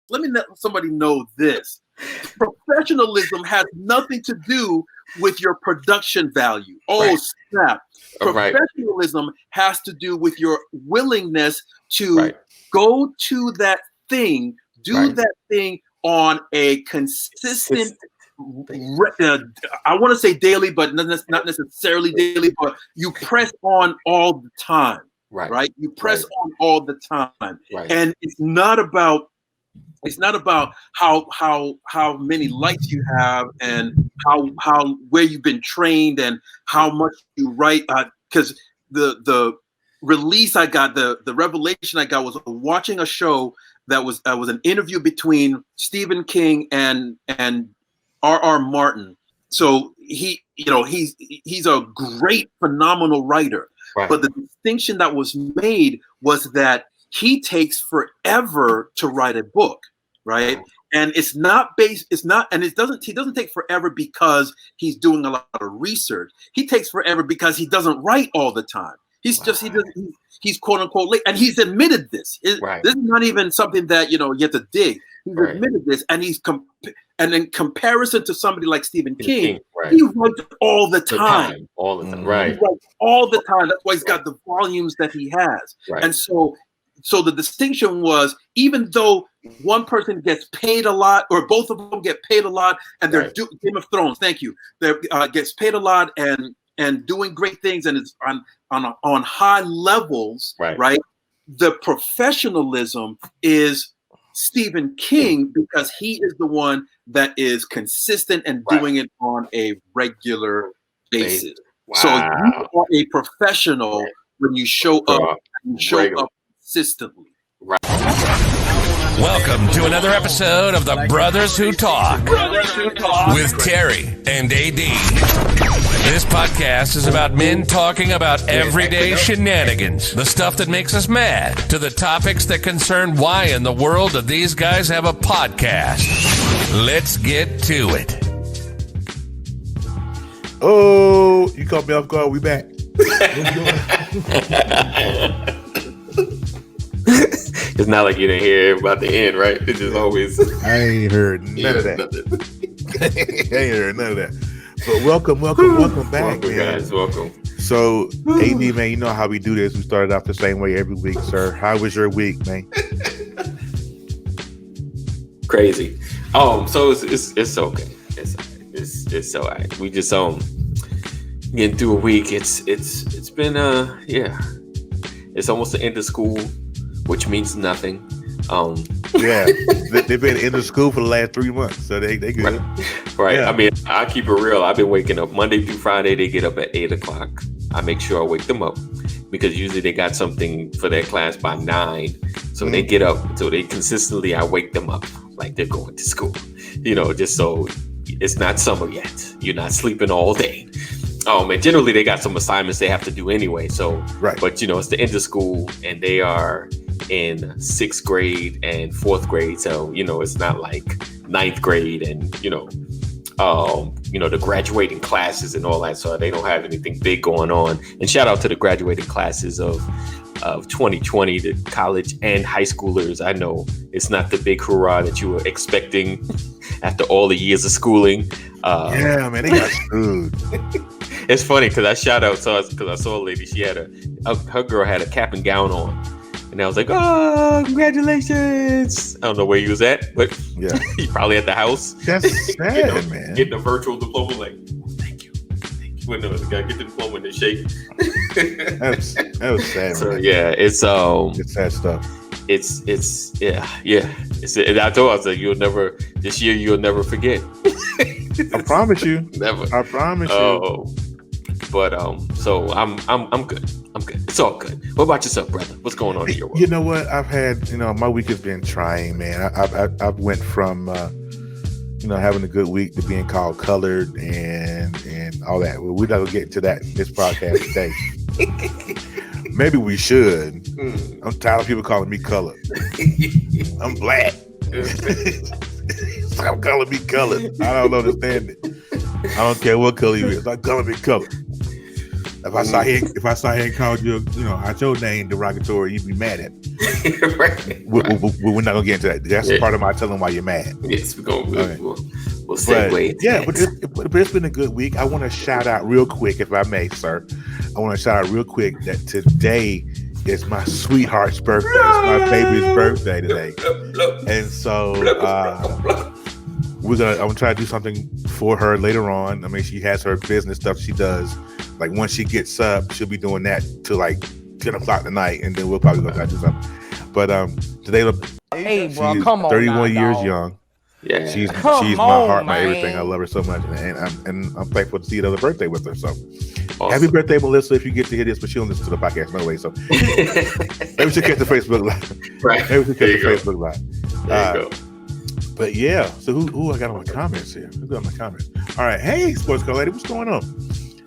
let me let somebody know this. Professionalism has nothing to do with your production value. Oh, snap. Professionalism has to do with your willingness to go to that thing, do that thing on a consistent, I want to say daily, but not necessarily daily, but you press on all the time, right? You press on all the time. And it's not about how many likes you have and how where you've been trained and how much you write. Because the release I got, the revelation I got was watching a show that was an interview between Stephen King and R.R. Martin. So he's a great, phenomenal writer. But the distinction that was made was that he takes forever to write a book. Right. And he doesn't take forever because he's doing a lot of research. He takes forever because he doesn't write all the time. He's quote unquote late. And he's admitted this. This is not even something that, you have to dig. He's admitted this. And and in comparison to somebody like Stephen King, he writes all the time. All the time. He writes all the time. That's why he's got the volumes that he has. And so the distinction was, even though one person gets paid a lot, or both of them get paid a lot, and they're Game of Thrones, thank you, they gets paid a lot and doing great things, and it's on high levels, right? The professionalism is Stephen King, because he is the one that is consistent and doing it on a regular basis. So you are a professional when you show up. Consistently. Welcome to another episode of the Brothers Who Talk with Terry and AD. This podcast is about men talking about everyday shenanigans, the stuff that makes us mad, to the topics that concern why in the world do these guys have a podcast. Let's get to it. Oh, you caught me off guard. We back. It's not like you didn't hear about the end, right? It's just always. I ain't heard none of that. I ain't heard none of that. But welcome back, man. Guys, welcome. So, AD, man, you know how we do this. We started off the same way every week, sir. How was your week, man? Crazy. So it's okay. It's all right. We just getting through a week. It's been It's almost the end of school, which means nothing. They've been in the school for the last 3 months, so they good. Right. Yeah. I mean, I keep it real. I've been waking up Monday through Friday. They get up at 8:00. I make sure I wake them up because usually they got something for their class by 9. So they get up. So I wake them up like they're going to school. Just so it's not summer yet. You're not sleeping all day. And generally they got some assignments they have to do anyway. So, but it's the end of school and they are in 6th grade and 4th grade. So, it's not like 9th grade and, the graduating classes and all that. So they don't have anything big going on. And shout out to the graduating classes of 2020, the college and high schoolers. I know it's not the big hurrah that you were expecting after all the years of schooling. Man, they got screwed. It's funny because I shout out because I saw a lady. She had her girl had a cap and gown on, and I was like, "Oh, congratulations!" I don't know where he was at, but he probably at the house. That's sad, man. Getting a virtual diploma, like, thank you. When the guy get the diploma and they shake. that was sad. So man. It's sad stuff. It's I told her, I was like, this year you'll never forget. I promise you. Never. I promise you. But so I'm good. I'm good. It's all good. What about yourself, brother? What's going on in your world? You know what? I've had, my week has been trying, man. I've went from having a good week to being called colored and all that. Well, we're not gonna get into that in this podcast today. Maybe we should. I'm tired of people calling me colored. I'm black. Stop calling me colored. I don't understand it. I don't care what color you is. Stop calling me colored. If I saw he and called you, out your name derogatory, you'd be mad at me. Right. We're not gonna get into that. That's part of my telling why you're mad. Yes, we'll segue. But it's been a good week. I want to shout out real quick, if I may, sir. I want to shout out real quick that today is my sweetheart's birthday. It's my baby's birthday today, and so I'm gonna try to do something for her later on. I mean, she has her business stuff she does. Like once she gets up, she'll be doing that till like 10 o'clock tonight, and then we'll probably go try to do something. But today, hey, bro, she's come on, 31 years dog. young. Yeah, she's my heart, my man. everything. I love her so much, and I'm thankful to see another birthday with her. So, awesome. Happy birthday, Melissa! If you get to hear this, but she don't listen to the podcast no way. So, maybe she'll catch the Facebook live. Right, maybe she'll catch the Facebook live. There you go. But yeah, so who I got on my comments here? Who got my comments? All right, hey, sports car lady, what's going on?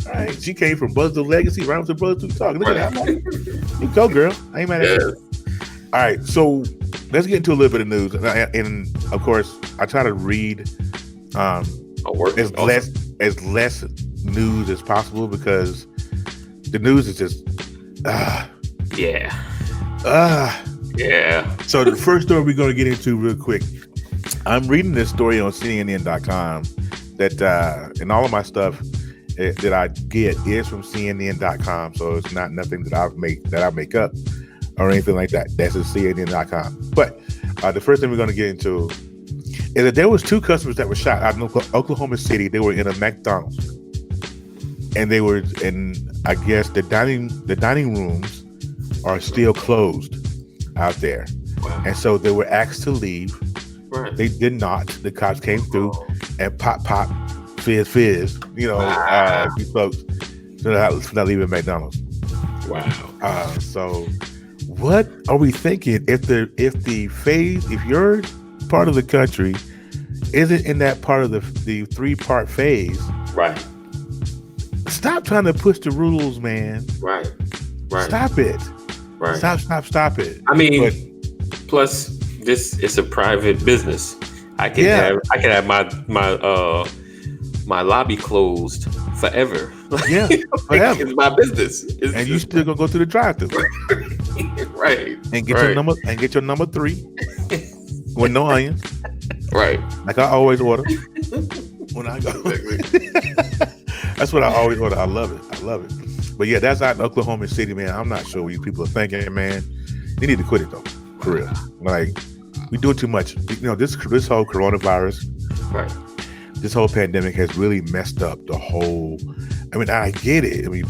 All right, she came from Buzz to Legacy, right to Buzz to Talk. Look at that, you go, girl. I ain't mad at you. All right, so let's get into a little bit of news, and of course, I try to read as less news as possible because the news is just yeah. So the first story we're going to get into real quick. I'm reading this story on CNN.com that, and all of my stuff that I get is from CNN.com. So it's not nothing that I make up or anything like that. That's just CNN.com. But the first thing we're going to get into is that there was 2 customers that were shot out in Oklahoma City. They were in a McDonald's, and they were in, I guess, the dining rooms are still closed out there. Wow. And so they were asked to leave. Right. They did not. The cops came through and pop, fizz. These folks for not leaving McDonald's. Wow. So what are we thinking if your part of the country isn't in that part of the 3-part phase? Right. Stop trying to push the rules, man. Right. Stop it. Right. Stop it. I mean, plus this is a private business. I can have my lobby closed forever. Yeah, forever. It's my business. And you still gonna go through the drive-thru. Right. And get your number 3 with no onions. Right. Like I always order when I go. That's what I always order. I love it. But yeah, that's out in Oklahoma City, man. I'm not sure what you people are thinking, man. You need to quit it though, for real. Like we do it too much. This whole coronavirus, right? This whole pandemic has really messed up the whole. I mean, I get it. I mean,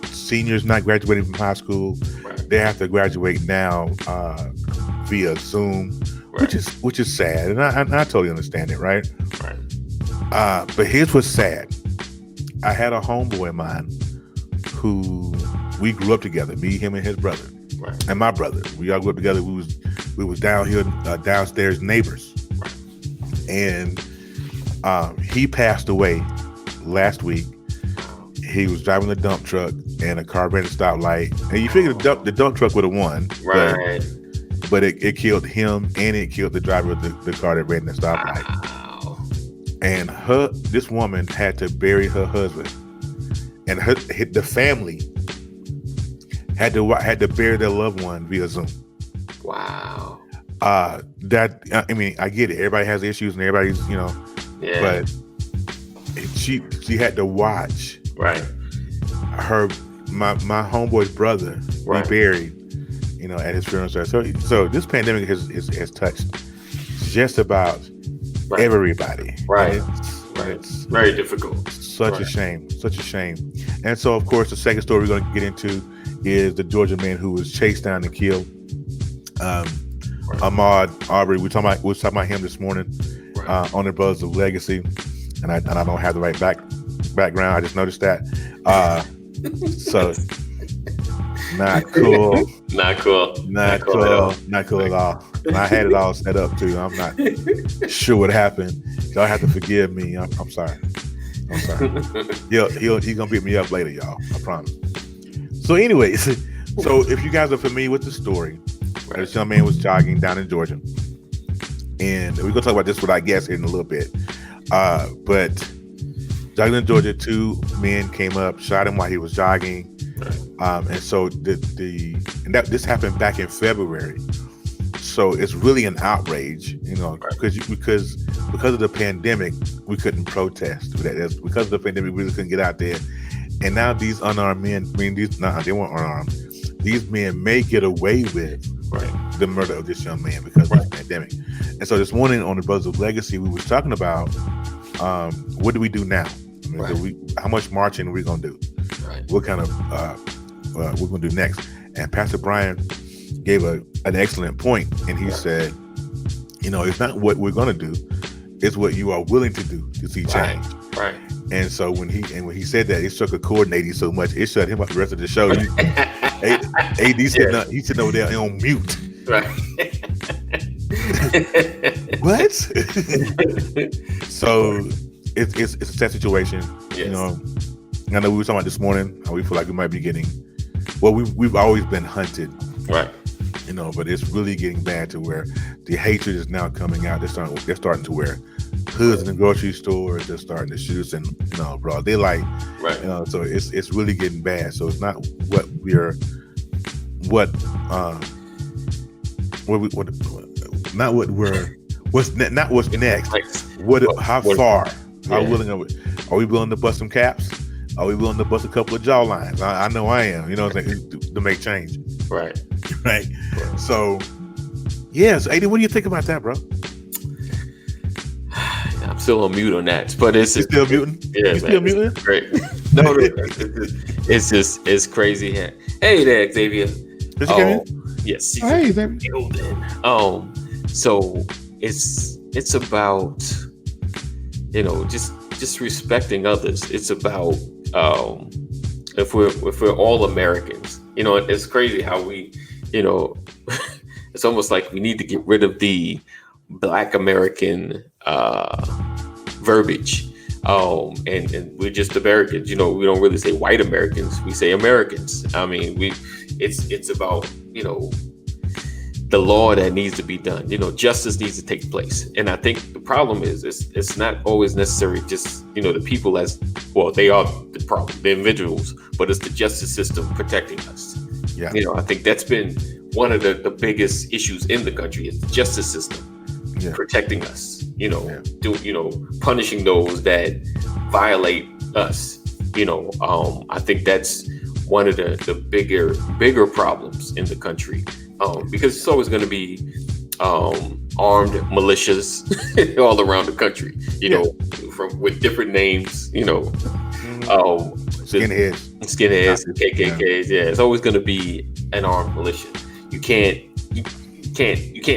seniors not graduating from high school, right. They have to graduate now via Zoom, right. which is sad, and I totally understand it, right? Right. But here's what's sad. I had a homeboy of mine who we grew up together, me, him, and his brother, right. And my brother. We all grew up together. We was down here, downstairs neighbors, right. And he passed away last week. He was driving a dump truck and a car ran a stoplight. And you figure the dump truck would have won, right? But it killed him and it killed the driver of the car that ran the stoplight. Wow. And this woman had to bury her husband, and the family had to bury their loved one via Zoom. Wow. I get it. Everybody has issues, and everybody's yeah. But she had to watch, right? My homeboy's brother be buried, at his funeral service. So this pandemic has touched just about everybody. Right. And it's very difficult. Such a shame. And so, of course, the second story we're going to get into is the Georgia man who was chased down and killed. Ahmaud Arbery. We were talking about him this morning on the Brothers of Legacy, and I don't have the right background. I just noticed that. So not cool. Not cool at all. And I had it all set up too. I'm not sure what happened. Y'all have to forgive me. I'm sorry. He's gonna beat me up later, y'all. I promise. So, anyways, if you guys are familiar with the story, this young man was jogging down in Georgia, and we're gonna talk about this with our guest in a little bit. But jogging in Georgia. 2 men came up, shot him while he was jogging, and so this happened back in February. So it's really an outrage, because of the pandemic, we couldn't protest. Because of the pandemic, we really couldn't get out there. And now these unarmed men, they weren't unarmed. These men may get away with the murder of this young man because of the pandemic. And so this morning on the Brothers of Legacy, we was talking about what do we do now? How much marching are we going to do? What kind of we're going to do next? And Pastor Brian gave an excellent point, and he said, it's not what we're going to do, it's what you are willing to do to see change. Right. And so when he said that, it struck a chord in AD so much, it shut him up the rest of the show. AD he's sitting over there on mute. Right. What? So it's a sad situation. Yes. I know we were talking about this morning how we feel like we might be getting. Well, we've always been hunted. Right. But it's really getting bad to where the hatred is now coming out. They're starting to wear hoods in the grocery stores. They're starting to shoot and broad daylight. Right. So it's really getting bad. So it's not what's next. How far? How willing are we? Are we willing to bust some caps? Are we willing to bust a couple of jaw lines? I know I am. To make change. Right. Right. So, so AD, what do you think about that, bro? I'm still on mute on that, but it's still muting. Yeah, you still muting? Great. No, it's crazy. Hey there, Xavia. Yes. Hey, Xavia. So it's about just respecting others. It's about if we're all Americans. It's crazy how we, it's almost like we need to get rid of the Black American verbiage. And we're just Americans. We don't really say white Americans. We say Americans. I mean, it's about, the law that needs to be done. Justice needs to take place. And I think the problem is it's not always necessary just, the people as, well, they are the problem, the individuals, but it's the justice system protecting us. Yeah. I think that's been one of the biggest issues in the country is the justice system protecting us, punishing those that violate us. I think that's one of the bigger problems in the country. Because it's always going to be armed militias all around the country, with different names, skinheads, KKKs. Yeah, it's always going to be an armed militia. You can't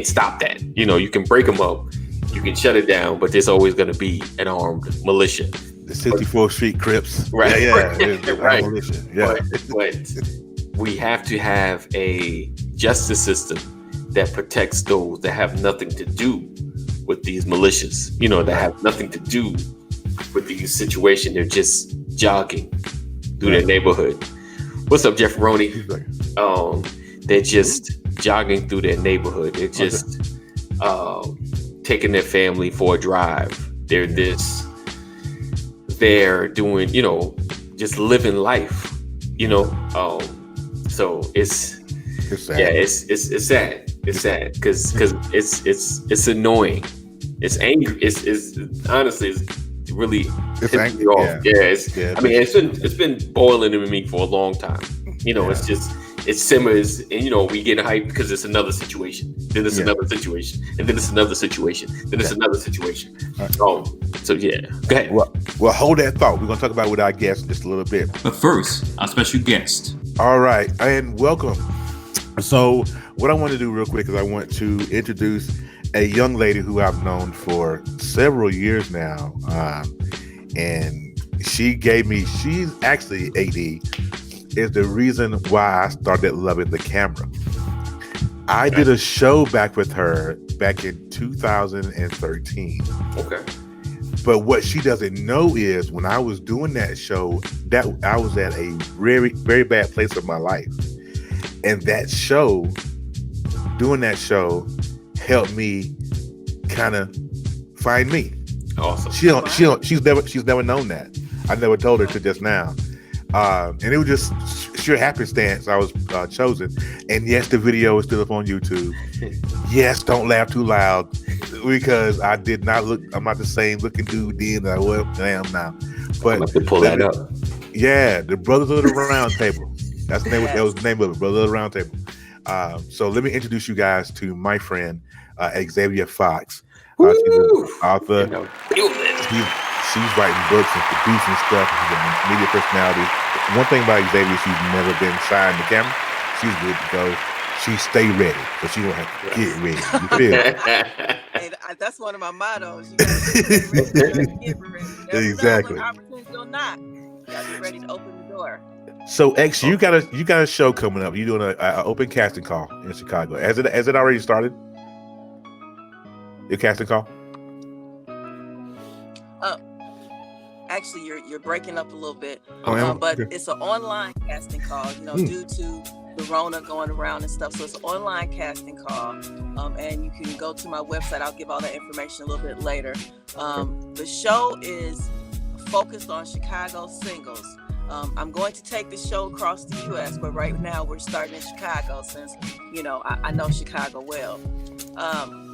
stop that. You can break them up, you can shut it down, but there's always going to be an armed militia. The 64th Street Crips, right? Right. Militia. Yeah. But we have to have a justice system that protects those that have nothing to do with these militias, that have nothing to do with these situations. They're just jogging through their neighborhood. What's up, Jeff Roney? They're just jogging through their neighborhood. They're just taking their family for a drive. They're doing, just living life, so it's sad. Yeah, it's sad. It's sad because it's annoying. It's angry. It's honestly, it's really pissing me off. I mean, it's been boiling in me for a long time. It's just it simmers, and we get hyped because it's another situation. Then it's another situation, and then it's another situation. Then it's another situation. Right. So go ahead. Well, hold that thought. We're gonna talk about with our guest in just a little bit. But first, our special guest. All right, and welcome. So what I want to do real quick is I want to introduce a young lady who I've known for several years now. And she's actually AD, is the reason why I started loving the camera. I did a show back with her back in 2013. Okay. But what she doesn't know is when I was doing that show, that I was at a very, very bad place of my life. And doing that show helped me kind of find me. Awesome. She's never known that. I never told her to just now. And it was just sheer happenstance I was chosen. And yes, the video is still up on YouTube. Yes, don't laugh too loud because I did not look. I'm not the same looking dude then that I am now. But I'm have to pull that up. Yeah, the Brothers of the Round Table. That's the name. That was the name of it, Brothers of the Round Table. So let me introduce you guys to my friend Xavia Fox. She's an author. She's writing books and producing stuff. She's a media personality. One thing about Xavia, she's never been shy in the camera. She's good to go. She stay ready, but she won't have to get ready. You feel? Hey, that's one of my mottos. You gotta get ready. Exactly. When opportunities will knock. You gotta be ready to open the door. So X, you got a show coming up. You're doing an open casting call in Chicago. Has it already started? Your casting call? Actually, you're breaking up a little bit, but okay. It's an online casting call. Due to the Rona going around and stuff, so it's an online casting call. And you can go to my website. I'll give all that information a little bit later. The show is focused on Chicago singles. I'm going to take the show across the U.S., but right now we're starting in Chicago since I know Chicago well.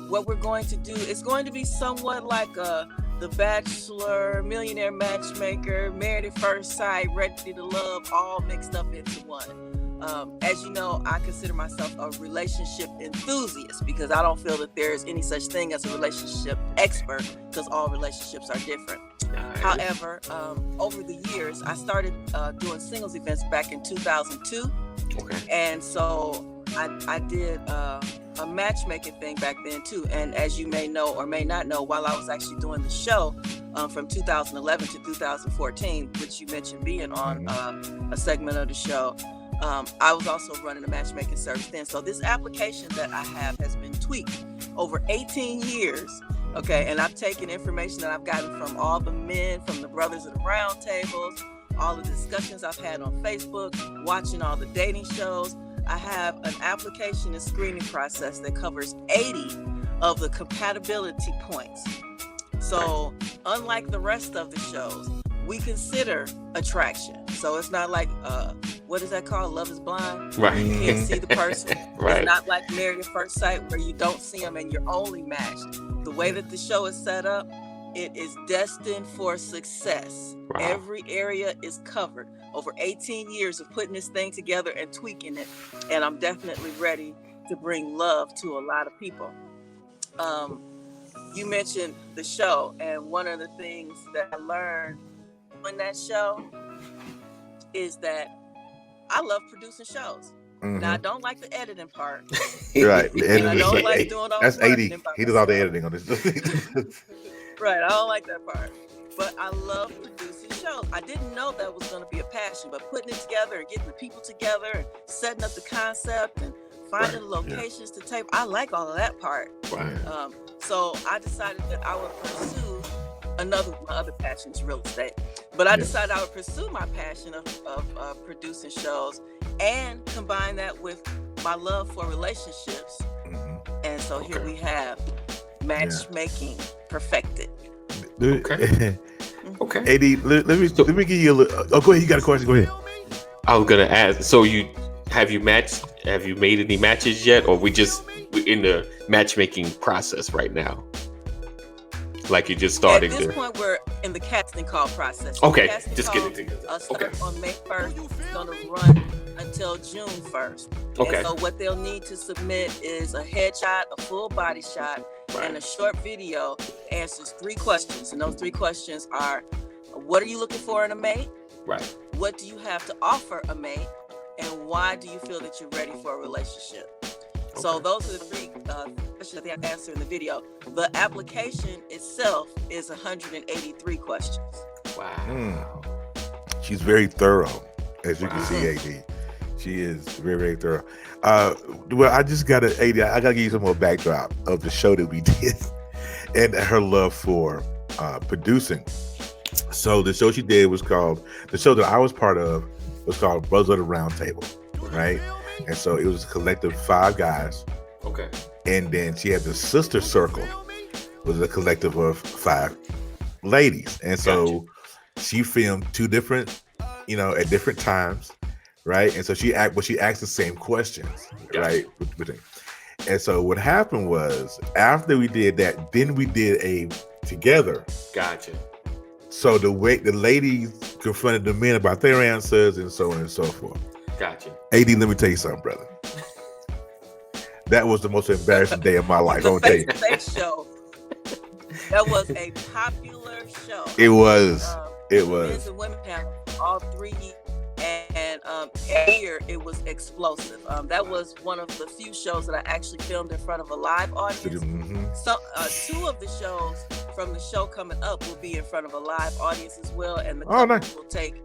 What we're going to do is going to be somewhat like The Bachelor, Millionaire Matchmaker, Married at First Sight, Ready to Love, all mixed up into one. As you know, I consider myself a relationship enthusiast because I don't feel that there's any such thing as a relationship expert because all relationships are different. However, over the years, I started doing singles events back in 2002. Okay. And so I did a matchmaking thing back then too. And as you may know or may not know, while I was actually doing the show from 2011 to 2014, which you mentioned being on a segment of the show, I was also running a matchmaking service then. So this application that I have has been tweaked over 18 years. Okay, and I've taken information that I've gotten from all the men, from the Brothers of the Round Tables, all the discussions I've had on Facebook, watching all the dating shows. I have an application and screening process that covers 80 of the compatibility points. So unlike the rest of the shows, we consider attraction. So it's not like, what is that called? Love is blind. Right. You can't see the person. Right. It's not like Married at First Sight where you don't see them and you're only matched. The way that the show is set up, it is destined for success. Wow. Every area is covered. Over 18 years of putting this thing together and tweaking it. And I'm definitely ready to bring love to a lot of people. You mentioned the show, and one of the things that I learned in that show is that I love producing shows. Mm-hmm. Now I don't like the editing part. Right. And I don't like doing all that's the 80. He does all the editing on this. Right. I don't like that part. But I love producing shows. I didn't know that was going to be a passion, but putting it together and getting the people together and setting up the concept and finding locations to tape, I like all of that part. Right. So I decided that I would pursue my other passion is real estate. But I decided I would pursue my passion of producing shows and combine that with my love for relationships. Mm-hmm. And so here we have matchmaking perfected. Okay. Okay. AD, let me give you a little. Oh, go ahead. You got a question? Go ahead. I was gonna ask. So have you made any matches yet, or we're in the matchmaking process right now? Like you're just starting. At this point, we're in the casting call process. Okay, just get it together. Start on May 1st. It's going to run until June 1st. Okay. And so what they'll need to submit is a headshot, a full body shot, and a short video answers 3 questions. And those 3 questions are, what are you looking for in a mate? Right. What do you have to offer a mate? And why do you feel that you're ready for a relationship? Okay. So those are the 3 questions that they answer in the video. The application itself is 183 questions. Wow. She's very thorough, as you can see, AD. She is very, very thorough. Well, I just got to, AD, I got to give you some more backdrop of the show that we did and her love for producing. So the show she did was called, the show that I was part of was called Brothers of the Round Table, right? And so it was a collective 5 guys. Okay. And then she had the sister circle, was a collective of 5 ladies. And so she filmed two different, at different times, right? And so she asked the same questions, right? And so what happened was, after we did that, then we did a together. Gotcha. So the ladies confronted the men about their answers and so on and so forth. Gotcha. AD, let me tell you something, brother. That was the most embarrassing day of my life. I'm gonna tell you. Show. That was a popular show. It was. Men's and women panel, all 3 years. And every year it was explosive. That was one of the few shows that I actually filmed in front of a live audience. Mm-hmm. So 2 of the shows from the show coming up will be in front of a live audience as well, and the company will take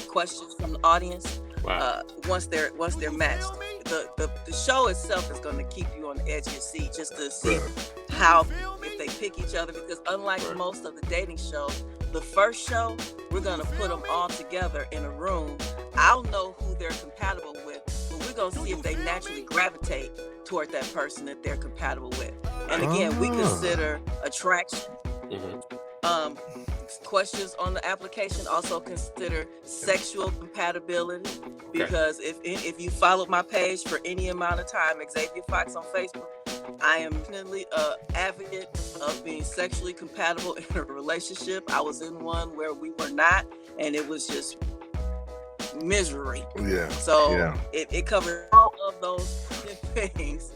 questions from the audience. Wow. Once they're matched. The show itself is going to keep you on the edge of your seat just to see how, if they pick each other, because unlike most of the dating shows, the first show, we're going to put them all together in a room. I'll know who they're compatible with, but we're going to see if they naturally gravitate toward that person that they're compatible with. And again, we consider attraction. Questions on the application also consider sexual compatibility, because if you followed my page for any amount of time, Xavia Fox on Facebook, I am definitely an advocate of being sexually compatible in a relationship. I was in one where we were not, and it was just misery. Yeah. So it covers all of those things.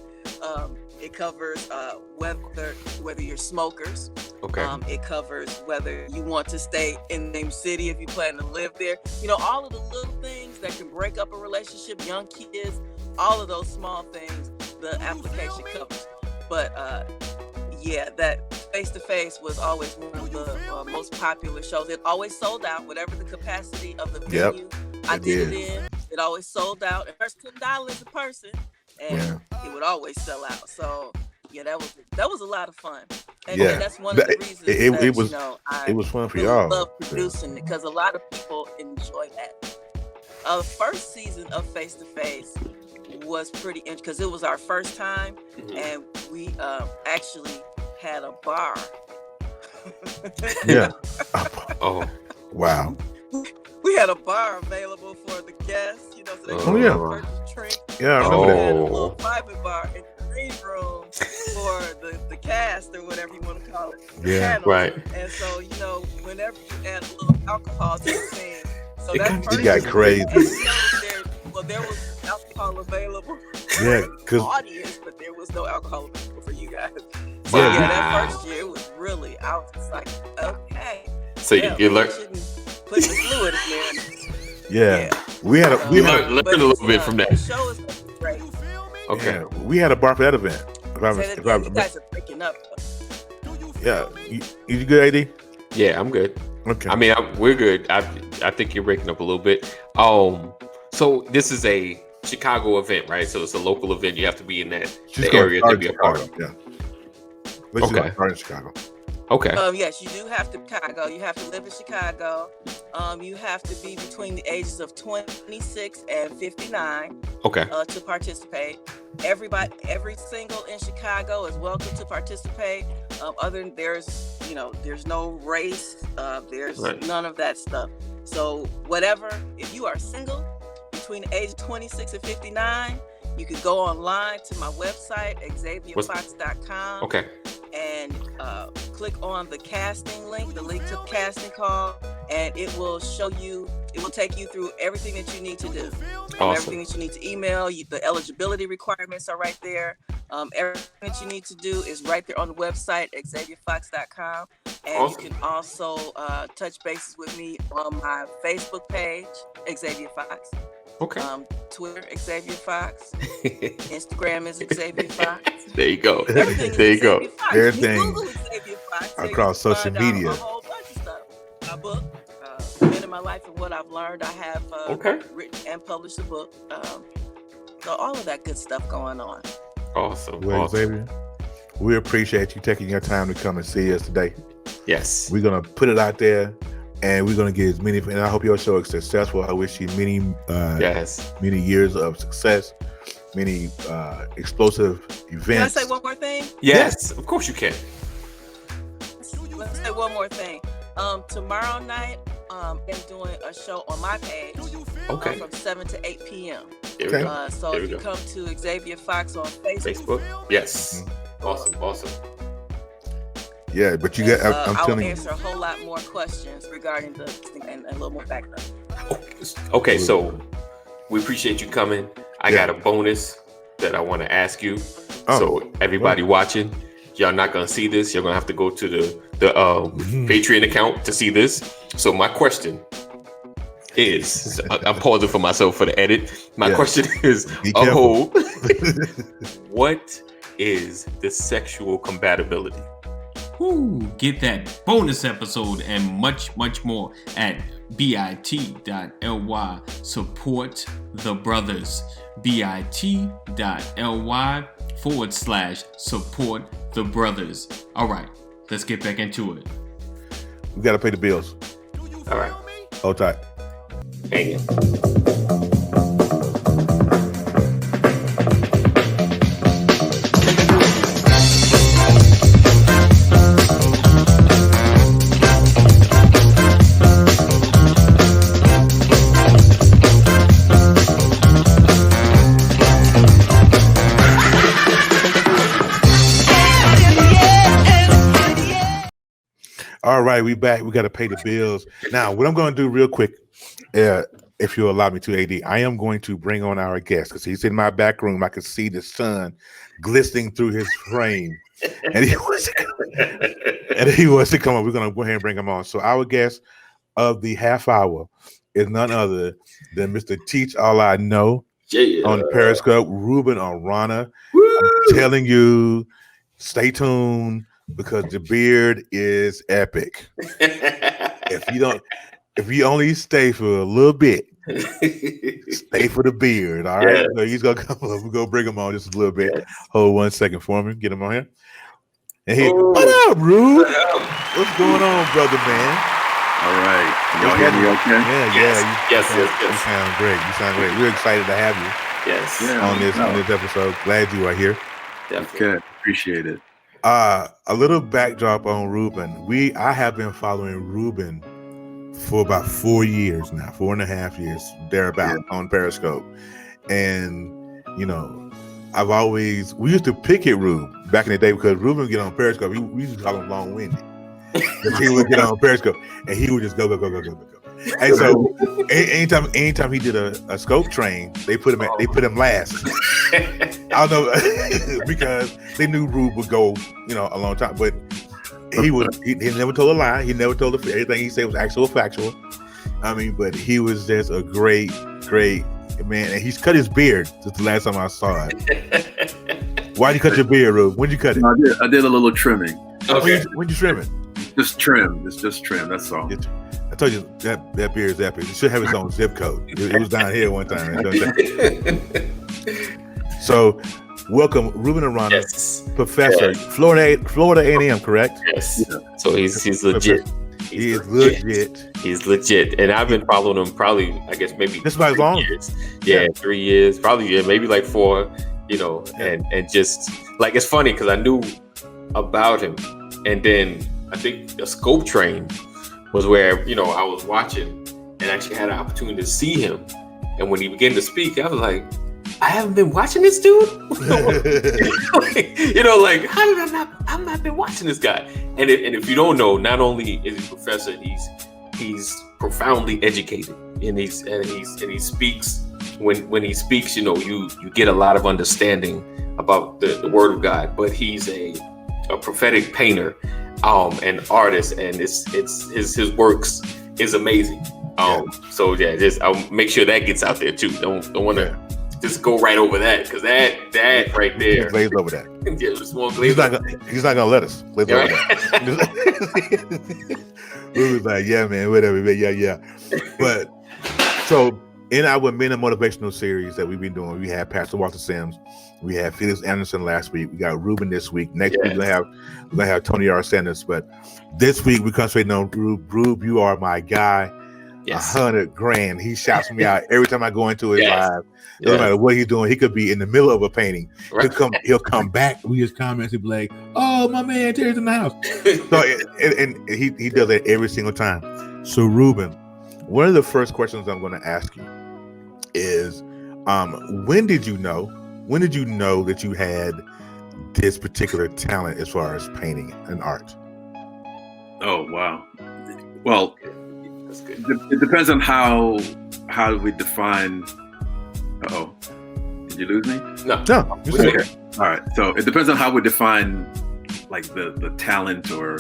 It covers whether you're smokers. Okay. It covers whether you want to stay in the same city, if you plan to live there. All of the little things that can break up a relationship, young kids, all of those small things, the application covers. But that face-to-face was always one of the most popular shows. It always sold out, whatever the capacity of the venue I did it in. It always sold out. At first, $10 a person. And it would always sell out. So that was a lot of fun. And that's one of the reasons it was fun for really y'all. Love producing it, because a lot of people enjoy that. The first season of Face to Face was pretty interesting because it was our first time, and we actually had a bar. Oh, wow. We had a bar available for the guests, so they could purchase drink. Yeah, I remember that. We had a little private bar in the green room for the cast, or whatever you want to call it. Yeah, right. And so, whenever you add a little alcohol to the scene, so that it got crazy. There was alcohol available. Yeah, because audience, but there was no alcohol available for you guys. So Wow. that first year was really, I was just like, okay. So you learned. Put the fluid in there. Yeah. We had a learned a little bit from that. The show is great. Okay. Yeah, we had a bar for that event. You guys are breaking up. Yeah. You good, AD? Yeah, I'm good. Okay. I mean, we're good. I think you're breaking up a little bit. So this is a Chicago event, right? So it's a local event. You have to be in the area to be a part of. Yeah. Okay. Start in Chicago. Okay. Yes, you do have to Chicago. You have to live in Chicago. You have to be between the ages of 26 and 59. Okay. To participate. Every single in Chicago is welcome to participate. There's no race. There's none of that stuff. So if you are single between the age of 26 and 59, you can go online to my website, XaviaFox.com. Okay. And click on the casting link, the link to the casting call, and it will take you through everything that you need to do. Awesome. Everything that you need to email, the eligibility requirements are right there. Everything that you need to do is right there on the website, XaviaFox.com. And Awesome. You can also touch bases with me on my Facebook page, Xavia Fox. Okay. Twitter, Xavia Fox. Instagram is Xavia Fox. There you go. Everything There you go. Everything Google Xavia Fox, across social media. A whole bunch of stuff. My book, Men in My Life and What I've Learned. I have written and published a book. So all of that good stuff going on. Awesome. Well, awesome. Xavier, we appreciate you taking your time to come and see us today. Yes. We're gonna put it out there, and we're gonna get as many. And I hope your show is successful. I wish you many years of success, many explosive events. Can I say one more thing? Yes, of course you can. Let's say one more thing. Tomorrow night am doing a show on my page. Okay. From 7 to 8 p.m. There we go. So there if you come to Xavia Fox on Facebook. Yes. Awesome. Yeah, but you got. I'm I will telling you. answer a whole lot more questions regarding the and a little more background. Okay, so we appreciate you coming. I got a bonus that I want to ask you. So everybody watching, y'all not gonna see this. You're gonna have to go to the Patreon account to see this. So my question is, I'm pausing for myself for the edit. My question is, what is the sexual compatibility? Get that bonus episode and much, much more at bit.ly support the brothers. bit.ly/support the brothers. All right, let's get back into it. We got to pay the bills. All right. Hold tight. Hang it. All right, we back. We got to pay the bills. Now, what I'm going to do real quick, if you allow me to, AD, I am going to bring on our guest because he's in my back room. I can see the sun glistening through his frame. And he wants to come on. We're going to go ahead and bring him on. So our guest of the half hour is none other than Mr. Teach All I Know on Periscope, Ruben Arana. I'm telling you, stay tuned, because the beard is epic. If you only stay for a little bit, stay for the beard. All right. So he's gonna come up. We're gonna bring him on just a little bit. Hold 1 second for me. Get him on here. And what up, Rube? What's going on, brother, man? All right. Y'all hear me okay? Yeah. Yes. You sound great. We're excited to have you. Yes. On this episode. Glad you are here. Definitely. Okay. Appreciate it. A little backdrop on Ruben. I have been following Ruben for about 4 years now, 4.5 years, thereabout, on Periscope. And, we used to pick at Rube back in the day because Ruben would get on Periscope. We used to call him long-winded. He would get on Periscope and he would just go. And so anytime he did a scope train, they put him last. I don't know, because they knew Rube would go, a long time. But he never told a lie. He never told everything he said was actual factual. I mean, but he was just a great man. And he's cut his beard since the last time I saw it. Why'd you cut your beard, Rube? When'd you cut it? I did a little trimming. Okay. When'd you trim it? Just trim. It's just trim. That's all. I told you that beard is epic. It should have its own zip code. It was down here one time. So, welcome, Ruben Arana, professor, Florida A&M, correct? Yes. So he's legit. He is legit. He's legit, and I've been following him probably, I guess, maybe this about as long. Years. Yeah, 3 years, probably maybe like 4. And just like it's funny because I knew about him, and then I think the scope train was where I was watching and actually had an opportunity to see him, and when he began to speak, I was like, I haven't been watching this dude. How did I've not been watching this guy? And if you don't know, not only is he a professor, he's profoundly educated, and he speaks. When he speaks, you get a lot of understanding about the Word of God. But he's a prophetic painter, an artist, and his works is amazing. So just I'll make sure that gets out there too. Don't want to just go right over that, because that right there. Glaze over that. He's not gonna let us glaze over that. We was like, yeah, man, whatever, man, yeah. But so in our Men of Motivational series that we've been doing, we had Pastor Walter Sims, we had Felix Anderson last week, we got Ruben this week. Next week we're gonna have Tony R. Sanders. But this week we're concentrating on Rube. You are my guy. Yes. $100,000. He shouts me out every time I go into his live. No matter what he's doing, he could be in the middle of a painting. Right. He'll come back with his comments. He'll be like, "Oh, my man, Terry's in the house." So and he does that every single time. So Ruben, One of the first questions I'm going to ask you is, when did you know that you had this particular talent as far as painting and art? Oh, wow. Well, That's good. it depends on how we define. Uh-oh. Did you lose me? No. Just say Okay. All right. So it depends on how we define like the talent or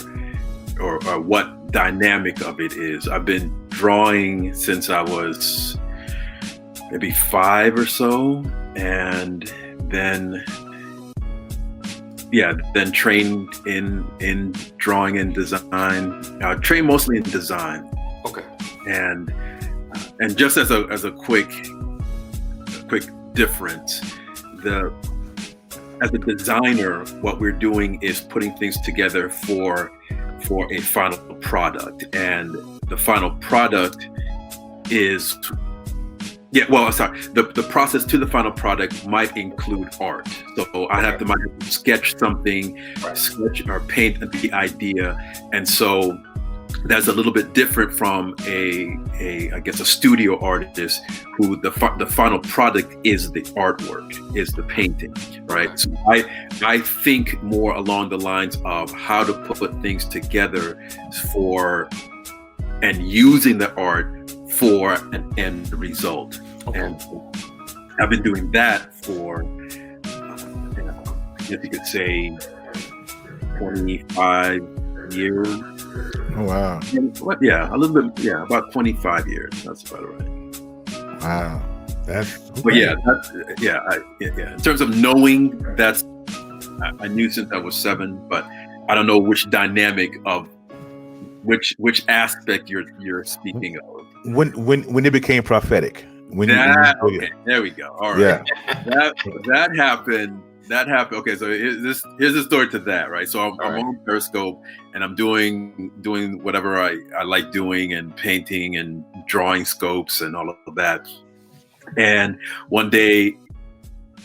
what dynamic of it is. I've been drawing since I was maybe 5 or so, and then trained in drawing and design. Trained mostly in design. Okay. And just as a quick difference, as a designer, what we're doing is putting things together for a final product, and the final product is the process to the final product might include art. So I have to sketch something, sketch or paint the idea, and so that's a little bit different from a studio artist who the final product is the artwork, is the painting, right? So I think more along the lines of how to put things together and using the art for an end result. Okay. And I've been doing that for, I guess you could say, 25 years. Oh, wow. Yeah, a little bit. Yeah, about 25 years. That's about right. Wow. That's. Okay. But yeah, in terms of knowing, I knew since I was 7, but I don't know which dynamic of which aspect you're speaking of. When it became prophetic. Okay, there we go. All right. Yeah. That happened. Okay, so here's the story to that, right? So I'm on Periscope, and I'm doing whatever I like doing, and painting and drawing scopes and all of that. And one day,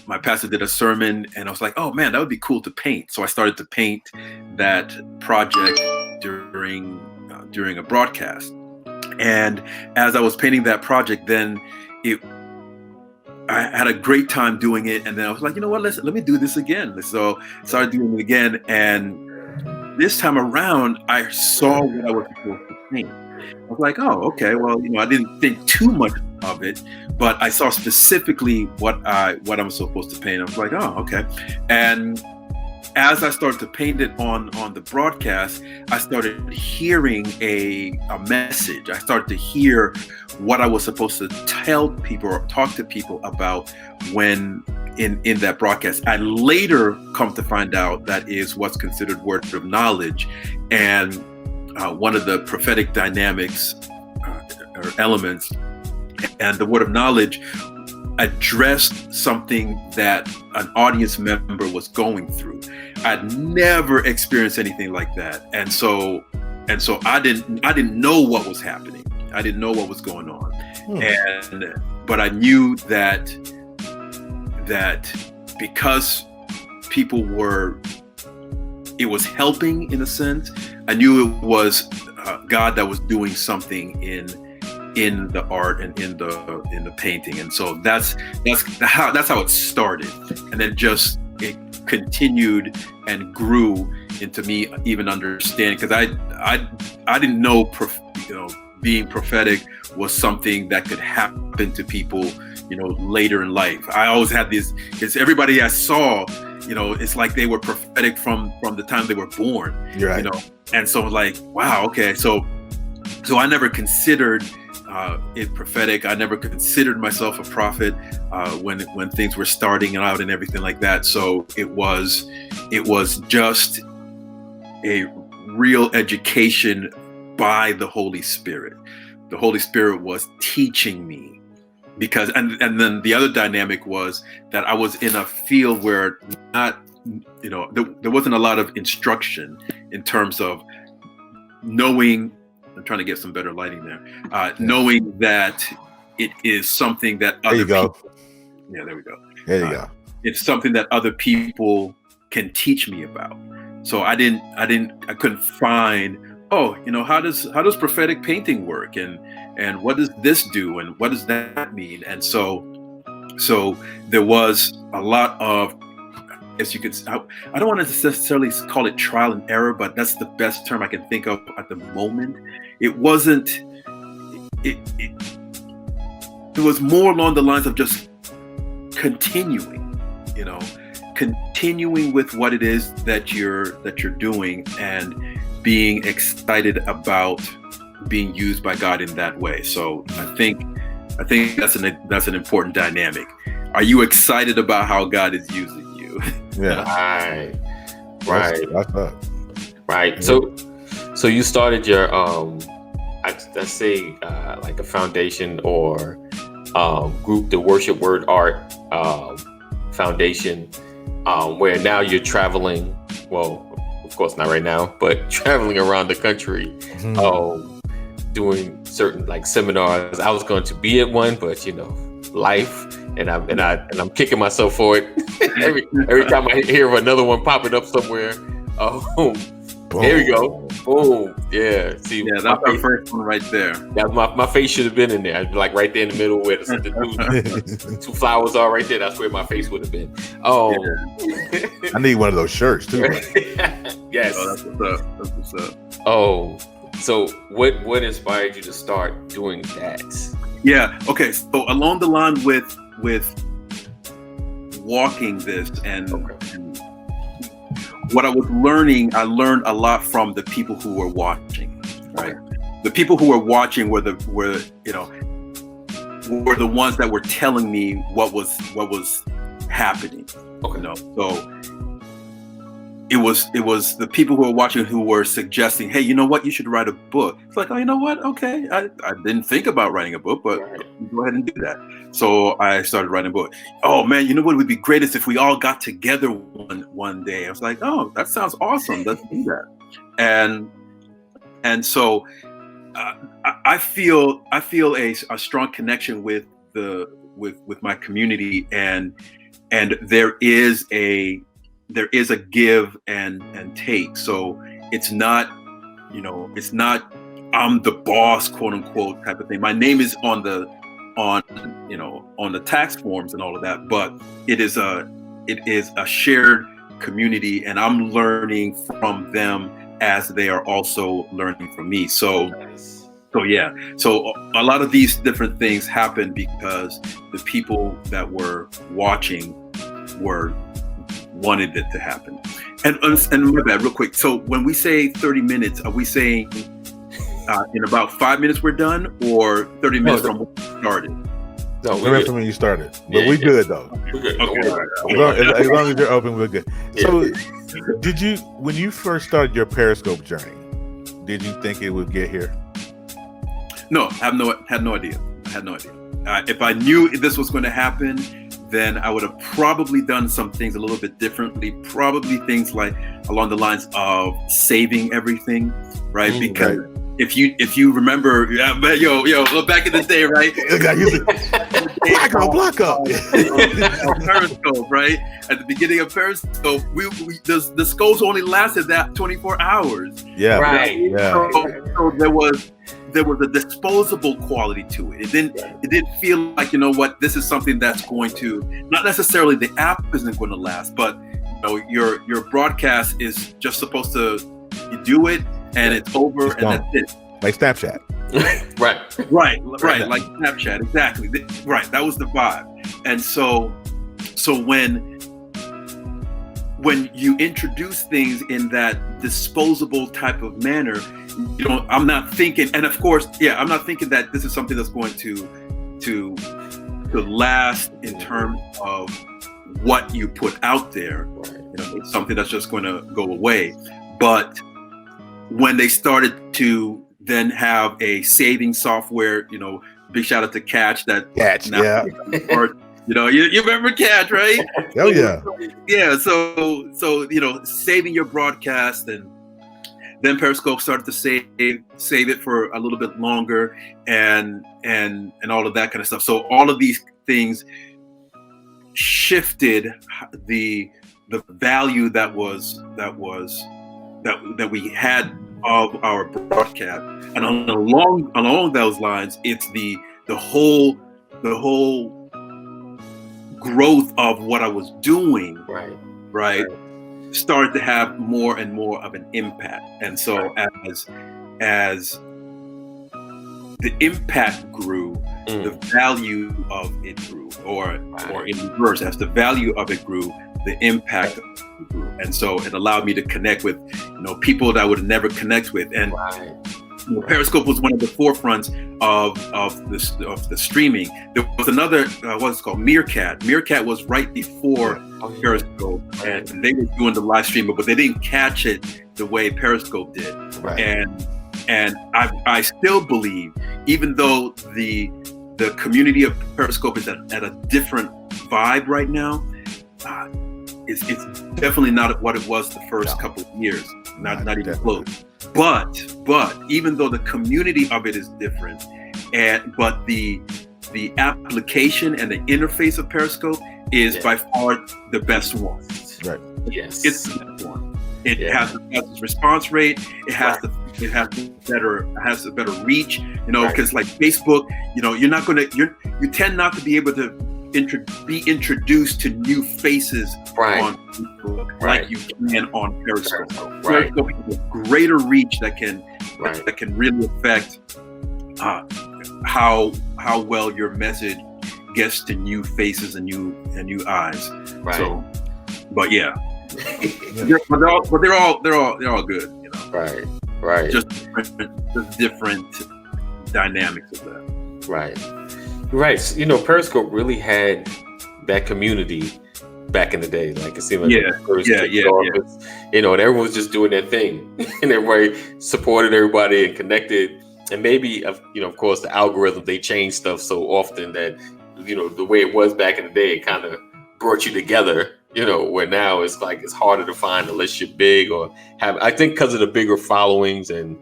my pastor did a sermon, and I was like, "Oh man, that would be cool to paint." So I started to paint that project during a broadcast. And as I was painting that project, then I had a great time doing it, and then I was like, you know what, let me do this again. So I started doing it again, and this time around, I saw what I was supposed to paint. I was like, oh, okay, well, I didn't think too much of it, but I saw specifically what I'm supposed to paint. I was like, oh, okay. And as I started to paint it on the broadcast, I started hearing a message. I started to hear what I was supposed to tell people or talk to people about when in that broadcast. I later come to find out that is what's considered word of knowledge, and one of the prophetic dynamics or elements. And the word of knowledge addressed something that an audience member was going through. I'd never experienced anything like that, and so I didn't know what was happening. I didn't know what was going on, but I knew that because people it was helping in a sense. I knew it was God that was doing something in the art and in the painting, and so that's how it started, and then just it continued and grew into me even understanding, because I didn't know being prophetic was something that could happen to people later in life. I always had this, because everybody I saw, it's like they were prophetic from the time they were born. Right. And so like, wow, okay, so I never considered it prophetic. I never considered myself a prophet when things were starting out and everything like that. So it was just a real education by the Holy Spirit. The Holy Spirit was teaching me, because and then the other dynamic was that I was in a field where there wasn't a lot of instruction in terms of knowing. I'm trying to get some better lighting there. Knowing that it is something that other people. Yeah, there we go. There you go. It's something that other people can teach me about. So I couldn't find oh, how does prophetic painting work, and what does this do, and what does that mean? And so there was a lot of, as you could, I don't want to necessarily call it trial and error, but that's the best term I can think of at the moment. It wasn't. It was more along the lines of just continuing, continuing with what it is that you're doing, and being excited about being used by God in that way. So I think that's an important dynamic. Are you excited about how God is using you? Yeah. Right. That's up. Right. So you started your let's say like a foundation or group, the Worship Word Art Foundation, where now you're traveling. Well, of course not right now, but traveling around the country, doing certain like seminars. I was going to be at one, but life, and I'm kicking myself for it every time I hear of another one popping up somewhere. Boom. There we go. Boom. Yeah. See, yeah, that's our first one right there. Yeah, my face should have been in there. Like right there in the middle where the two flowers are right there. That's where my face would have been. I need one of those shirts too. Yes. Oh, that's what's up. Oh, so what inspired you to start doing that? Yeah. Okay. So along the line with walking this and what I was learning, I learned a lot from the people who were watching. Right. The people who were watching were the ones that were telling me what was happening. Okay. So it was the people who were watching who were suggesting, hey, you know what, you should write a book. It's like, oh, you know what? Okay, I didn't think about writing a book, but go ahead and do that. So I started writing a book. Oh man, you know what would be great is if we all got together one day. I was like, oh, that sounds awesome. Let's do that. And so I feel a strong connection with my community, and there is a give and take. So it's not I'm the boss, quote unquote, type of thing. My name is on the tax forms and all of that, but it is a shared community, and I'm learning from them as they are also learning from me. So yeah. So a lot of these different things happen because the people that were watching wanted it to happen. And my bad, real quick. So when we say 30 minutes, are we saying in about 5 minutes we're done, or 30 minutes from when we started? No, we're from when you started. But we're good though. We're good. Okay. As long as you're open, we're good. So when you first started your Periscope journey, did you think it would get here? No, had no idea. I had no idea. If I knew this was going to happen, then I would have probably done some things a little bit differently. Probably things like along the lines of saving everything, right? Because if you remember, but yo, back in the day, right? Block up. Periscope, right? At the beginning of Periscope, the skulls only lasted that 24 hours. Yeah, right. Yeah. So there was a disposable quality to it. It didn't feel like, you know what, this is something that's going to, not necessarily the app isn't going to last, but your broadcast is just supposed to, you do it and it's over and that's it. Like Snapchat. Right. Like Snapchat, exactly. Right, that was the vibe. And so when you introduce things in that disposable type of manner, I'm not thinking, and of course, I'm not thinking that this is something that's going to last in terms of what you put out there. It's something that's just going to go away. But when they started to then have a saving software, big shout out to Catch. You remember Catch, right? Oh yeah. Yeah. So saving your broadcast, and then Periscope started to save it for a little bit longer, and all of that kind of stuff. So all of these things shifted the value that we had of our broadcast. And along those lines, it's the whole growth of what I was doing, right, started to have more and more of an impact. And so as the impact grew, the value of it grew, or in reverse, as the value of it grew, the impact grew. And so it allowed me to connect with, people that I would never connect with. And Periscope was one of the forefronts of the streaming. There was another, what's called Meerkat. Meerkat was right before Periscope, and they were doing the live streaming, but they didn't catch it the way Periscope did. And I still believe, even though the community of Periscope is at a different vibe right now, it's definitely not what it was the first couple of years. Not even close. But even though the community of it is different, but the application and the interface of Periscope is by far the best one. Right. Yes. It's the best one. It has the best response rate. It has a better reach. Because like Facebook, you tend not to be able to be introduced to new faces on Facebook like you can on Periscope. Periscope has a greater reach that can really affect how well your message gets to new faces and new eyes. So, but they're all good. Right. Just different dynamics of that. Right. Periscope really had that community back in the day. Like it seemed like and everyone was just doing their thing, and everybody supported everybody and connected. And maybe, of course, the algorithm, they changed stuff so often that the way it was back in the day, it kind of brought you together. Where now it's like it's harder to find unless you're big or have. I think because of the bigger followings and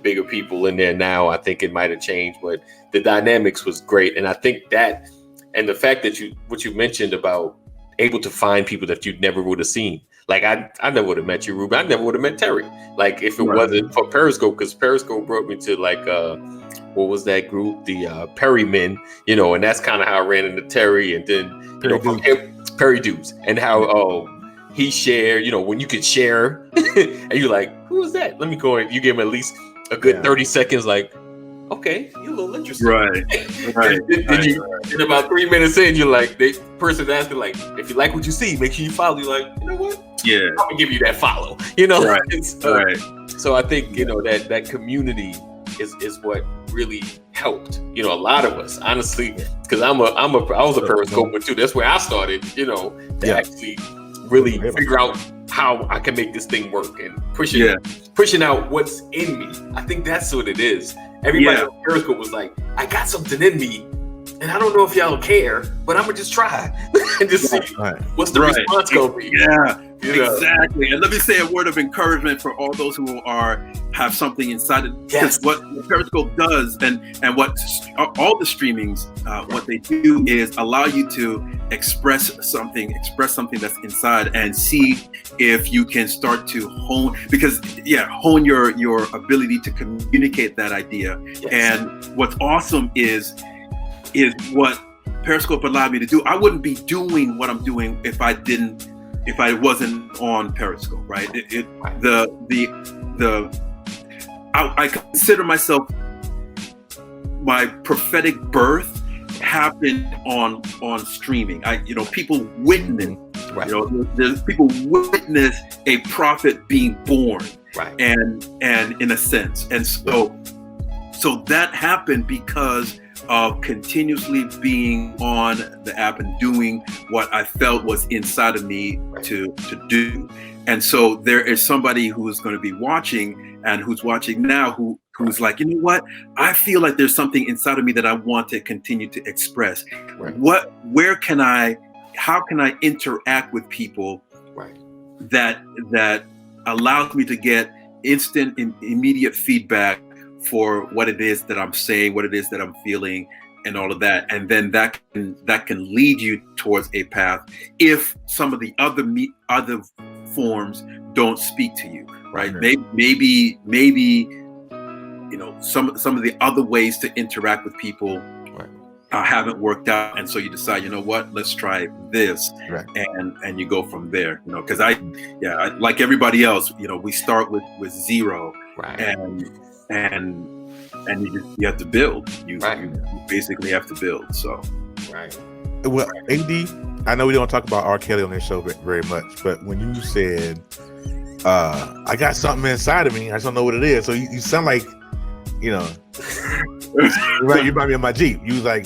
bigger people in there now, I think it might have changed, but the dynamics was great. And I think that, and the fact that what you mentioned about able to find people that you never would have seen. Like I never would have met you, Ruben. I never would have met Terry. Like if it wasn't for Periscope, because Periscope brought me to like, what was that group? The Perry Men, and that's kind of how I ran into Terry. And then, Perry Dudes, and how, he shared, when you could share and you're like, who is that? Let me go and you give him at least a good 30 seconds, like, okay, you're a little interesting. Right. In about 3 minutes in, you're like, the person's asking, like, if you like what you see, make sure you follow. You're like, you know what? Yeah. I'm gonna give you that follow. Right. So I think, that community is what really helped, a lot of us, honestly, because I was a Periscoper too. That's where I started, to actually really figure out how I can make this thing work and pushing out what's in me. I think that's what it is. Everybody on Periscope was like, I got something in me, and I don't know if y'all care, but I'm gonna just try and just see what's the response gonna be. Exactly. And let me say a word of encouragement for all those who have something inside it. Because what Periscope does and what all the streamings, what they do is allow you to express something that's inside and see if you can start to hone your ability to communicate that idea. And what's awesome is what Periscope allowed me to do. I wouldn't be doing what I'm doing if I wasn't on Periscope, right? I consider myself, my prophetic birth happened on streaming. People witness, there's people witness a prophet being born, and in a sense, and so that happened because of continuously being on the app and doing what I felt was inside of me to do. And so there is somebody who is going to be watching and who's watching now who's like, you know what? I feel like there's something inside of me that I want to continue to express. How can I interact with people that allows me to get instant and immediate feedback for what it is that I'm saying, what it is that I'm feeling, and all of that, and then that can lead you towards a path if some of the other forms don't speak to you. right? Maybe some of the other ways to interact with people haven't worked out, and so you decide, let's try this, and you go from there. Because I like everybody else, we start with zero, and you have to build. You basically have to build. So Well, AD, I know we don't talk about R. Kelly on this show very much, but when you said, I got something inside of me, I just don't know what it is. So you sound like, you remind me of my Jeep. You was like,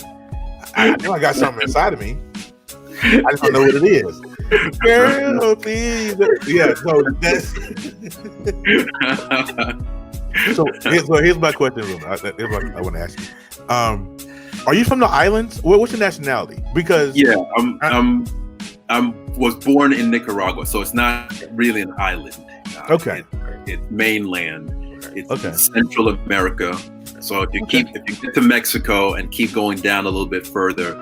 I know I got something inside of me. I just don't know what it is. Girl, please. Yeah, so that's... so here's my question, Ruben. I want to ask you. Are you from the islands? What's your nationality? Because I was born in Nicaragua, so it's not really an island. Okay, it's mainland. It's Central America. So if you get to Mexico and keep going down a little bit further,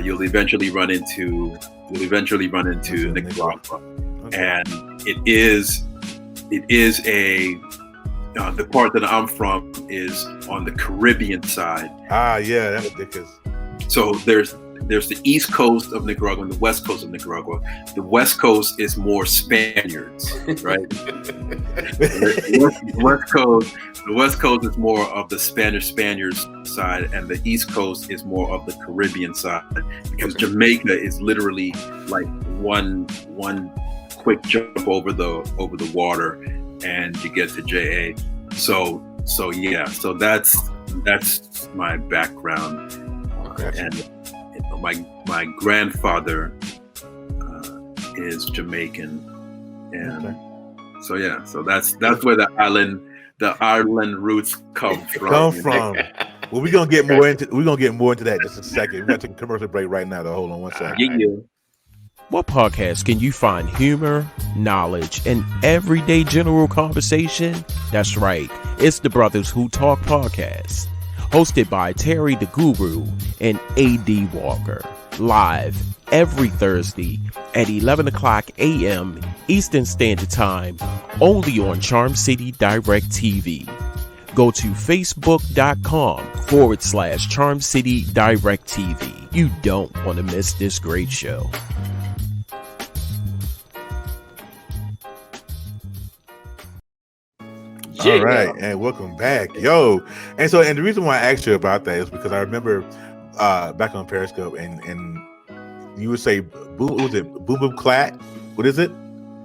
you'll eventually run into Nicaragua, and it is the part that I'm from is on the Caribbean side. Yeah, that's ridiculous. So there's the East Coast of Nicaragua and the West Coast of Nicaragua. The West Coast is more Spaniards, right? The West Coast is more of the Spaniards side, and the East Coast is more of the Caribbean side, because Jamaica is literally like one quick jump over the water, and you get to JA. So that's my background, and my grandfather is Jamaican, and so that's where the island roots come from. Well, we're gonna get more into that in just a second. We're gonna take a commercial break right now. Hold on one second. What podcast can you find humor, knowledge, and everyday general conversation? That's right, it's the Brothers Who Talk podcast, hosted by Terry the Guru and AD Walker, live every Thursday at 11 o'clock a.m. Eastern Standard Time, only on Charm City Direct TV. Go to facebook.com/Charm City Direct TV. You don't want to miss this great show. All right, and welcome back, and the reason why I asked you about that is because I remember back on Periscope, and you would say, boom, was it boom boom clat? What is it?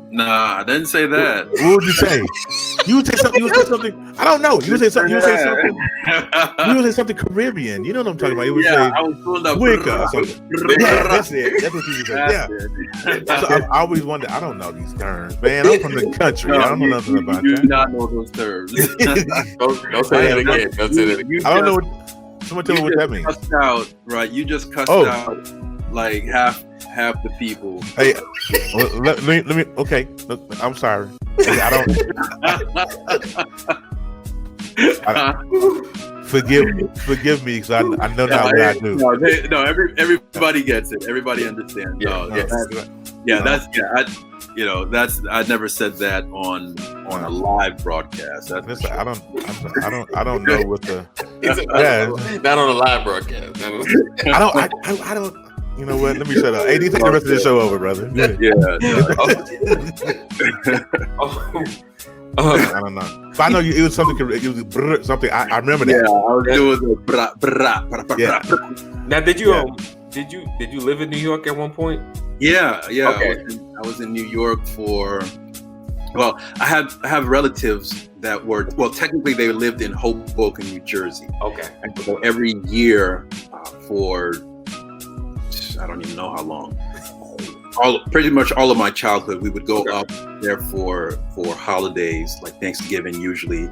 Nah, I didn't say that. What would you say? You would say something. I don't know. You would say something. You would say something Caribbean. You know what I'm talking about? You would say I was doing the Wicca or something. Yeah, that's it. That's what you would say. Yeah. So I always wonder. I don't know these terms, man. I'm from the country. I don't know nothing about that. You do not know those terms. Don't say it again. Don't say it again. I don't know what. Someone tell me what that means. Cussed out, right? You just cussed out like half the people. Hey, let me. Okay, look, I'm sorry. I don't. Forgive me, because I know not what I do. Everybody gets it. Everybody understands. I never said that on a live broadcast. I don't know what the. Not on a live broadcast. I don't. You know what? Let me shut up. AD, take the rest of the show over, brother. I don't know. But I know it was something. It was something. I remember that. Yeah, I was doing the Now, did you live in New York at one point? Yeah. Okay. I was in New York for. Well, I have relatives that were. Well, technically, they lived in Hoboken, New Jersey. Okay. And so every year, for I don't even know how long. Pretty much all of my childhood, we would go up there for holidays like Thanksgiving usually,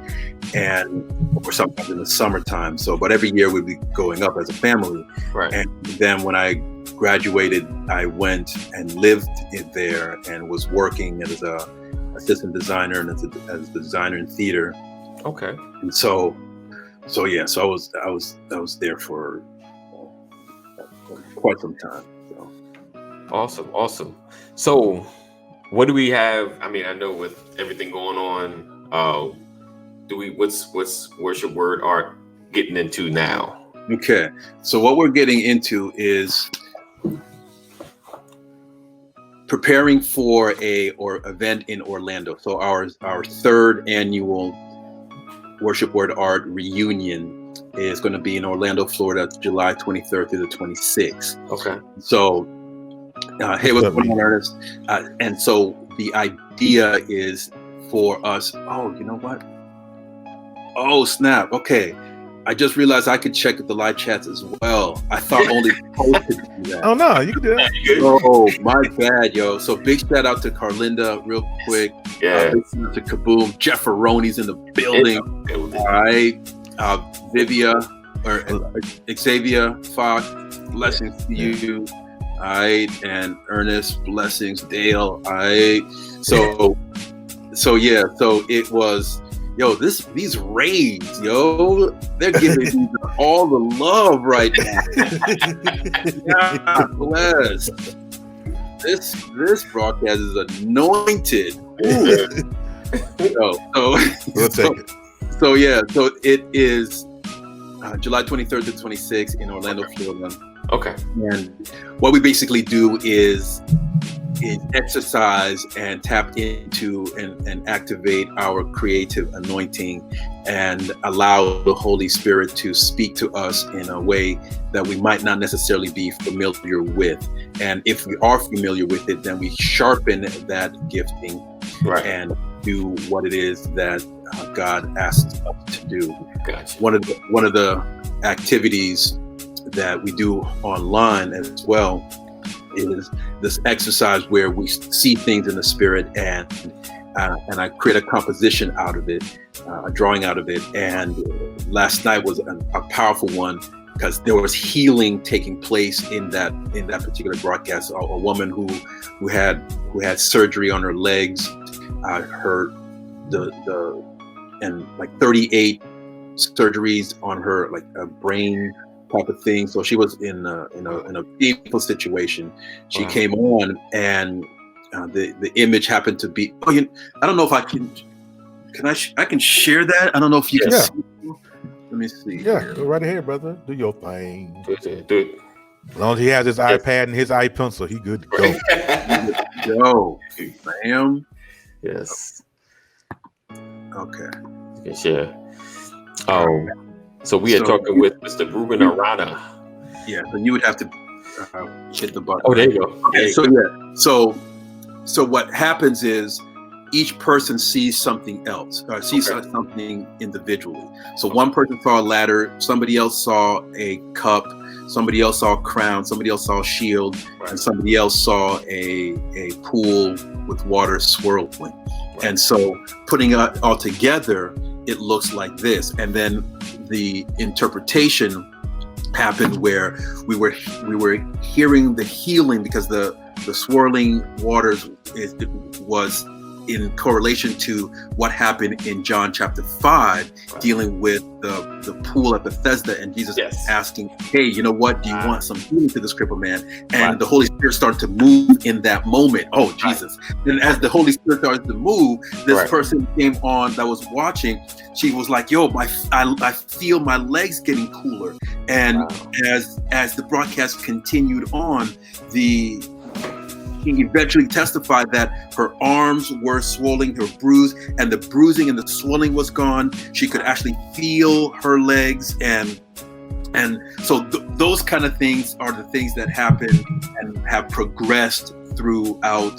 or sometimes in the summertime. So, but every year we'd be going up as a family. Right. And then when I graduated, I went and lived there and was working as a assistant designer and as a designer in theater. Okay. And so I was there for quite some time. Awesome. So what do we have? I mean, I know with everything going on, what's worship word art getting into now? Okay, so what we're getting into is preparing for or event in Orlando. So our third annual Worship Word Art reunion is going to be in Orlando, Florida, July 23rd through the 26th. Okay. So, hey, what's going on, Ernest? And so the idea is for us. Oh, you know what? Oh, snap. Okay. I just realized I could check the live chats as well. I thought only post could do that. Oh no, you can do that. Oh, my bad, yo. So big shout out to Carlinda real quick. Yeah. Big shout out to Kaboom. Jeff Aroni's in the building. All right. Xavia Fox, blessings to you. All right. And Ernest, blessings. Dale. All right. So yeah. So it was, yo, these raids, yo, they're giving me all the love right now. God bless. This broadcast is anointed. We'll take it. So yeah, so it is July 23rd to 26th in Orlando, Florida. Okay. And what we basically do is exercise and tap into and activate our creative anointing and allow the Holy Spirit to speak to us in a way that we might not necessarily be familiar with. And if we are familiar with it, then we sharpen that gifting and do what it is that God asks us to do. Gotcha. One of the activities that we do online as well is this exercise where we see things in the spirit and I create a composition out of it, a drawing out of it. And last night was a powerful one because there was healing taking place in that particular broadcast. A woman who had surgery on her legs, her and like 38 surgeries on her, like a brain type of thing. So she was in a painful situation. She came on, and the image happened to be. I don't know if I can share that. I don't know if you can. Yeah. See. Let me see. Yeah, go right ahead, brother. Do your thing. Do it. As long as he has his iPad and his iPencil, he good to go. Yo, bam. Yes. Okay. You can share. So we are talking with Mr. Ruben Arana. Yeah, so you would have to hit the button. Oh, there you go. Okay, so what happens is each person sees something else, sees something individually. So one person saw a ladder, somebody else saw a cup, somebody else saw a crown, somebody else saw a shield, and somebody else saw a pool with water swirling. And so putting it all together, it looks like this. And then the interpretation happened where we were hearing the healing, because the swirling waters was in correlation to what happened in John chapter 5, dealing with the pool at Bethesda, and Jesus asking, hey, you know what, do you want some healing to this crippled man? And the Holy Spirit started to move in that moment. Oh, Jesus. And as the Holy Spirit started to move, this person came on that was watching. She was like, yo, I feel my legs getting cooler. And as the broadcast continued on, he eventually testified that her arms were swollen, her bruised, and the bruising and the swelling was gone. She could actually feel her legs, and so those kind of things are the things that happen and have progressed throughout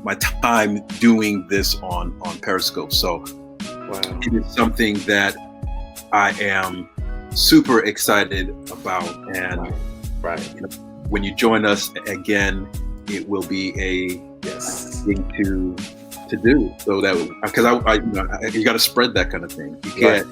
my time doing this on Periscope. So it is something that I am super excited about, and you know, when you join us again, it will be a thing to do. So that, because you got to spread that kind of thing. You can't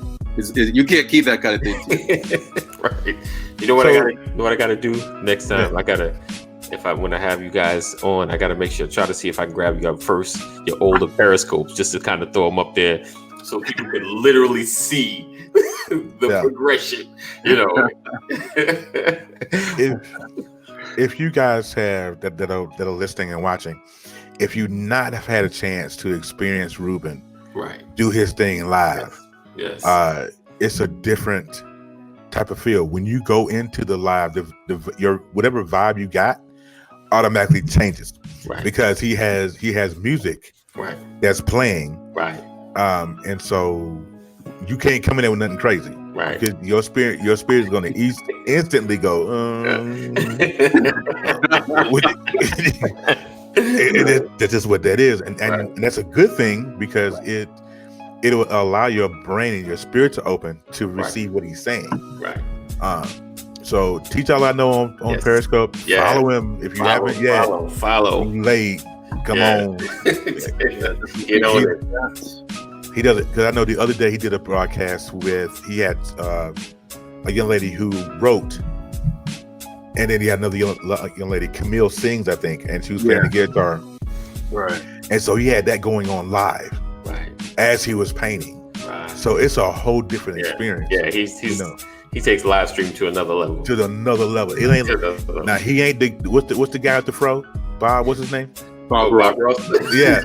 you can't keep that kind of thing too. Right. You know what I got to do next time? When I have you guys on, I got to make sure, try to see if I can grab you up first, your older Periscopes, just to kind of throw them up there so people can literally see the progression, you know. If you guys have that are listening and watching, if you not have had a chance to experience Ruben do his thing live, it's a different type of feel. When you go into the live, your whatever vibe you got automatically changes, because he has music that's playing, and so you can't come in there with nothing crazy, because your spirit is going to instantly go that's just what that is, and that's a good thing, because it'll allow your brain and your spirit to open to receive what he's saying. So Teach All I Know on Periscope. Follow him if you haven't yet. Follow. Late. Come on. He does it, because I know the other day he did a broadcast he had a young lady who wrote, and then he had another young lady, Camille sings, I think, and she was playing the guitar. And so he had that going on live as he was painting. So it's a whole different experience. He takes live stream to another level. It ain't now he ain't the what's the guy at the fro? Bob, what's his name? Bob Ross. Yeah.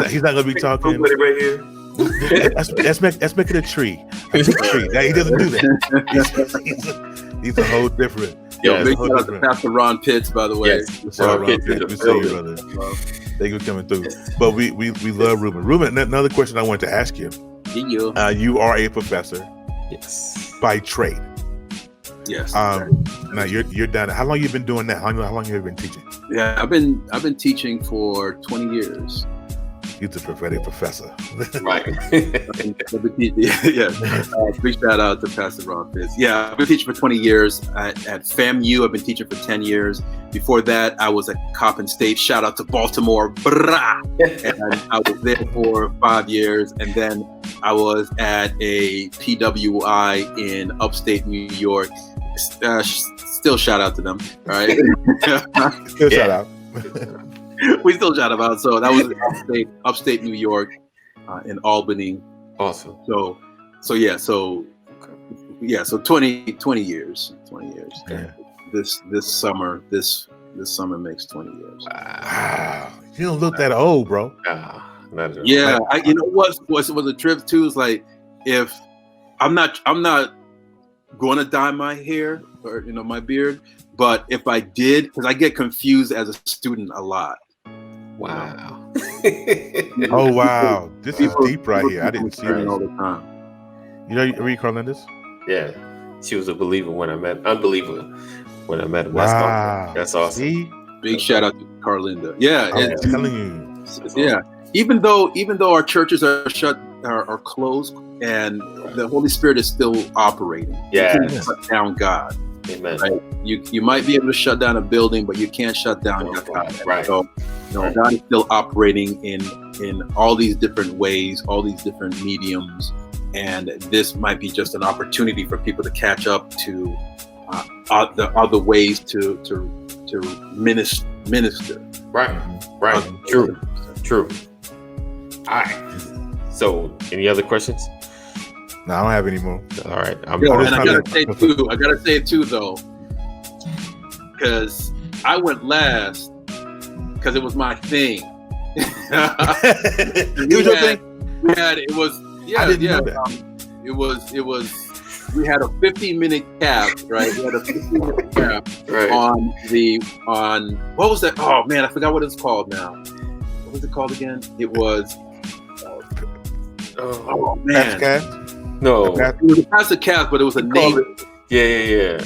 He's not gonna be talking. Right here. Let's make it a tree. A tree. Now, he doesn't do that. He's a whole different. Big shout out to Pastor Ron Pitts, by the way. Ron Pitts, we see you, brother. Thank you for coming through. But we love Ruben. Ruben, another question I wanted to ask you. You are a professor. Yes. By trade. Yes. Now you're done. How long you been doing that? How long have you been teaching? Yeah, I've been teaching for 20 years. He's a prophetic professor. Big shout out to Pastor Ron Pitts. Yeah, I've been teaching for 20 years at FAMU. I've been teaching for 10 years. Before that, I was at Coppin State. Shout out to Baltimore. And I was there for 5 years. And then I was at a PWI in upstate New York. Still shout out to them. All right. Still shout out. We still shout about. So that was upstate New York, in Albany. Awesome. So 20 years. 20 years. Yeah. This summer makes 20 years. Wow. You don't look that old, bro. Yeah, you know what was a trip too is like, if I'm not going to dye my hair or my beard, but if I did, because I get confused as a student a lot. Wow. Oh wow, this is deep right here. I didn't see that all the time. You read Carlinda's? Yeah, she was a unbeliever when I met her. Wow, that's awesome. See? Big shout out to Carlinda. Yeah, I'm telling you. Yeah, even though our churches are closed, and the Holy Spirit is still operating. Yeah, you can't shut down God. Amen. Right? You might be able to shut down a building, but you can't shut down God. Right. So God is still operating in all these different ways, all these different mediums, and this might be just an opportunity for people to catch up to the other ways to minister. Right. True. All right. So, any other questions? No, I don't have any more. All right. I gotta say too, though, because I went last because it was my thing. We had a 15-minute cap, right? We had a 15-minute cap on what was that? Oh man, I forgot what it's called now. What was it called again? It was oh man. No, it was a Pastor Cast, but it was a name. Yeah.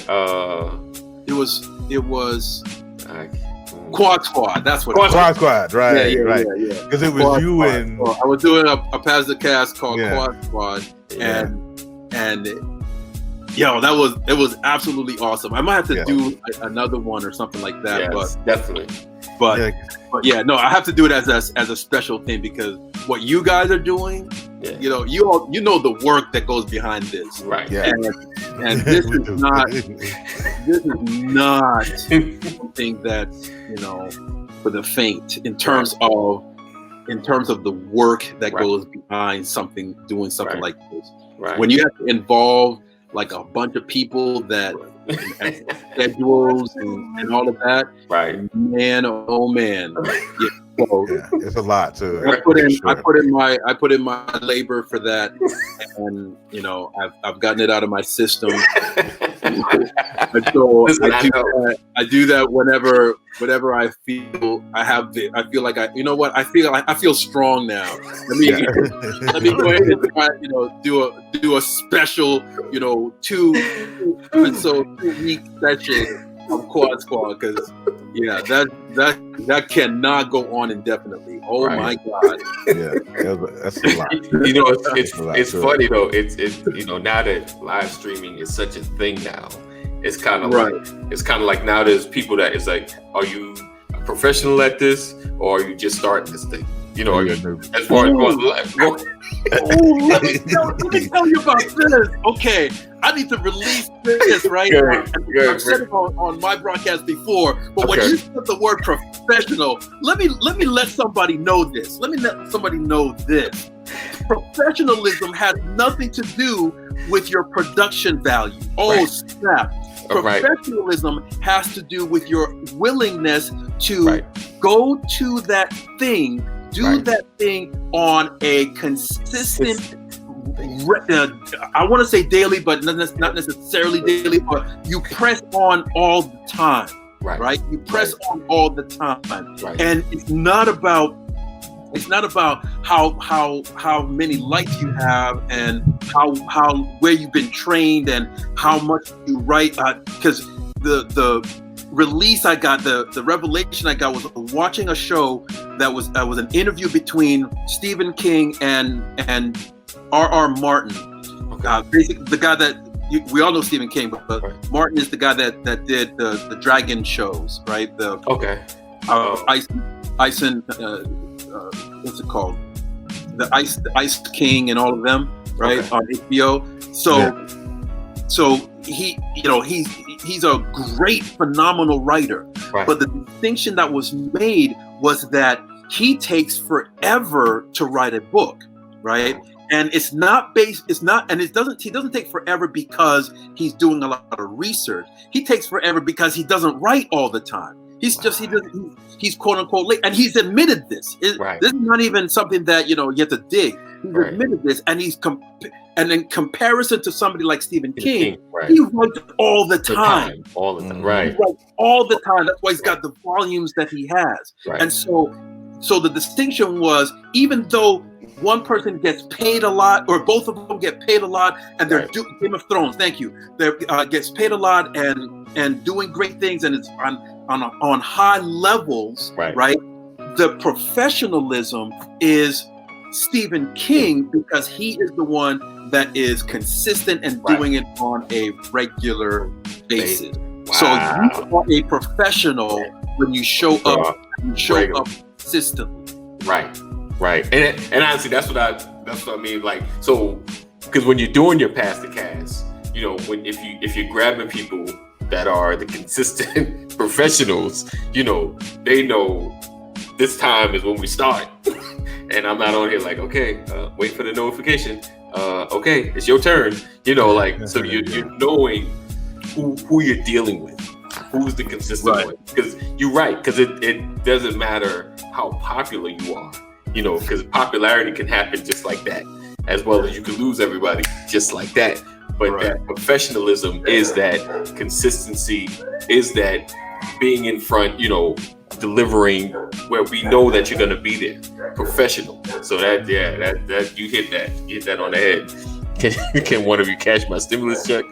It was Quad Squad. That's what. Quad Squad. Right. Yeah. Because it was Quad you Squad. And I was doing a Pastor Cast called Quad Squad, and it was absolutely awesome. I might have to do another one or something like that. Yes, but definitely. But yeah, no, I have to do it as a special thing, because what you guys are doing, you know the work that goes behind this, right? Yeah. And this is not something that for the faint in terms of the work that goes behind doing something like this. Right. When you have to involve like a bunch of people that and schedules and all of that. Right. Man, oh man. Yeah. So it's a lot to. I put in my labor for that, and I've gotten it out of my system. And so I do that whenever I feel like I feel strong now. Let me go ahead and try, do a special 2-week session of Quad Squad, because that cannot go on indefinitely. Oh my God. Yeah, that's a lot. It's funny though. It's now that live streaming is such a thing now, it's kind of like now there's people that is like, are you a professional at this, or are you just starting this thing? As far as live. Let me tell you about this. Okay, I need to release this right now. I've said it on my broadcast before, but when you said the word professional, let me let somebody know this. Professionalism has nothing to do with your production value. Oh, snap. Professionalism has to do with your willingness to go to that thing, do that thing on a consistent, I want to say daily, but not necessarily daily, but you press on all the time, right? You press on all the time. And it's not about how many likes you have and how where you've been trained and how much you write, because the release I got, the revelation I got was watching a show that was an interview between Stephen King and R.R. Martin. Basically the guy that we all know Stephen King, but Martin is the guy that did the dragon shows, right? What's it called? The Ice King and all of them, right? On HBO. So he's a great, phenomenal writer. But the distinction that was made was that he takes forever to write a book, right? And he doesn't take forever because he's doing a lot of research. He takes forever because he doesn't write all the time. He's quote unquote late, and he's admitted this. This is not even something that you have to dig. He's admitted this, and and in comparison to somebody like Stephen King, he writes all the time. He writes all the time. That's why he's got the volumes that he has. And so the distinction was, even though one person gets paid a lot, or both of them get paid a lot, and they're Game of Thrones. Thank you. They gets paid a lot and doing great things, and it's on high levels, right? The professionalism is Stephen King, because he is the one that is consistent and doing it on a regular basis. So you are a professional when you show up. You show up consistently. Right. And honestly, that's what I mean. Like, so, because when you're doing your Pass the Cast, if you're grabbing people that are the consistent professionals, they know this time is when we start. And I'm not on here like, okay, wait for the notification. Okay, it's your turn. So you're knowing who you're dealing with, who's the consistent one. Because you're right, because it doesn't matter how popular you are, because popularity can happen just like that, as well as you can lose everybody just like that. But that professionalism is that consistency, is that being in front, delivering where we know that you're going to be there, professional. So that you hit that on the head. Can one of you cash my stimulus check?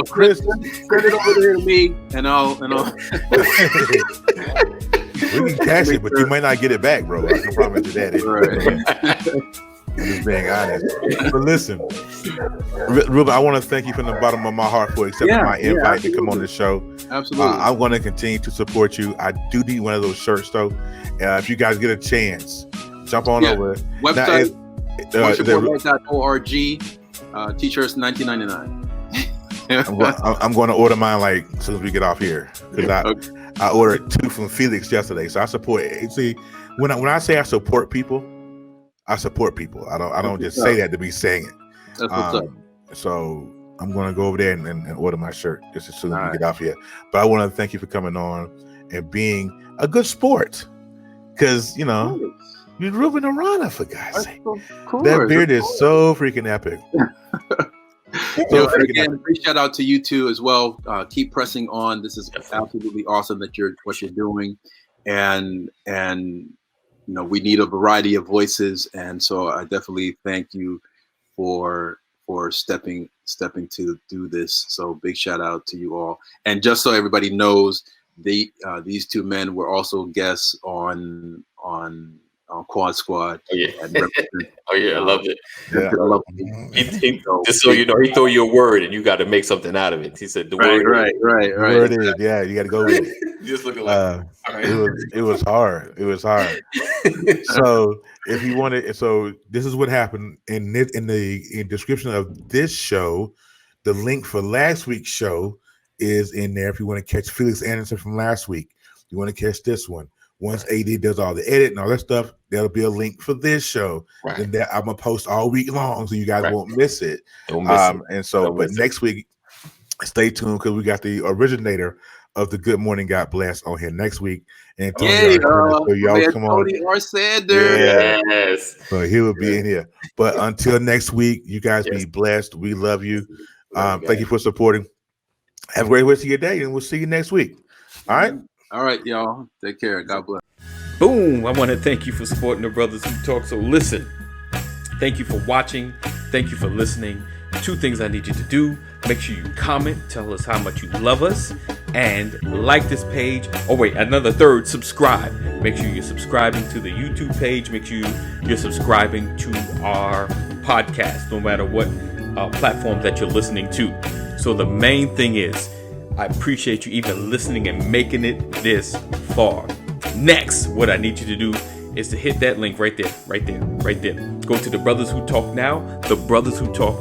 Chris, send it over there to me, and I'll. We can cash it, but you might not get it back, bro. I can promise you that. I'm just being honest. But listen, Ruben, I want to thank you from the bottom of my heart for accepting my invite to come on the show. Absolutely. I'm going to continue to support you. I do need one of those shirts, though. If you guys get a chance, jump on over. Website, worshipworldwide.org. T-shirts, $19.99. I'm going to order mine like as soon as we get off here, because I ordered 2 from Felix yesterday. So I support. See, when I say I support people, I support people. I don't just say that to be saying it. That's what's up. So I'm going to go over there and order my shirt just as soon as we get off here. But I want to thank you for coming on and being a good sport, because you're Ruben Arana, for God's sake. That beard is so freaking epic. Again, big shout out to you too as well. Keep pressing on. This is absolutely awesome that what you're doing, and we need a variety of voices, and so I definitely thank you for stepping to do this. So big shout out to you all. And just so everybody knows, these two men were also guests on Quad Squad. Oh yeah, I love it. Yeah. Just so you know, he threw you a word and you got to make something out of it. He said the word. Right. The word is, yeah, you got to go with it. Just looking like it was hard. It was hard. So if you want to, so this is what happened in the description of this show. The link for last week's show is in there. If you want to catch Felix Anderson from last week, you want to catch this one. Once AD does all the edit and all that stuff, there'll be a link for this show. Right. And that I'm gonna post all week long, so you guys won't miss it. Don't miss it. And so, but next week, stay tuned, because we got the originator of the Good Morning God Bless on here next week. And so y'all come on. Yes. So he will be in here. But until next week, you guys be blessed. We love you. Thank you for supporting. Have a great rest of your day, and we'll see you next week. All right. All right, y'all. Take care. God bless. Boom. I want to thank you for supporting the Brothers Who Talk. So listen, thank you for watching. Thank you for listening. 2 things I need you to do. Make sure you comment. Tell us how much you love us. And like this page. Oh, wait. Another third, subscribe. Make sure you're subscribing to the YouTube page. Make sure you're subscribing to our podcast, no matter what platform that you're listening to. So the main thing is, I appreciate you even listening and making it this far. Next, what I need you to do is to hit that link right there. Go to the Brothers Who Talk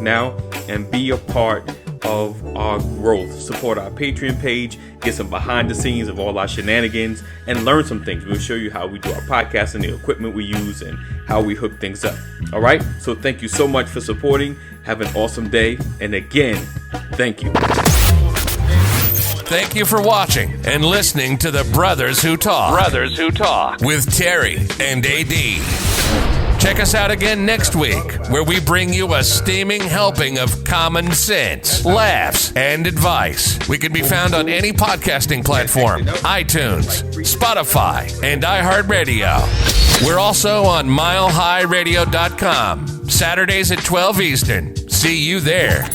Now, and be a part of our growth. Support our Patreon page, get some behind the scenes of all our shenanigans, and learn some things. We'll show you how we do our podcast and the equipment we use and how we hook things up. All right? So thank you so much for supporting. Have an awesome day. And again, thank you. Thank you for watching and listening to the Brothers Who Talk. With Terry and AD. Check us out again next week, where we bring you a steaming helping of common sense, laughs, and advice. We can be found on any podcasting platform, iTunes, Spotify, and iHeartRadio. We're also on milehighradio.com, Saturdays at 12 Eastern. See you there.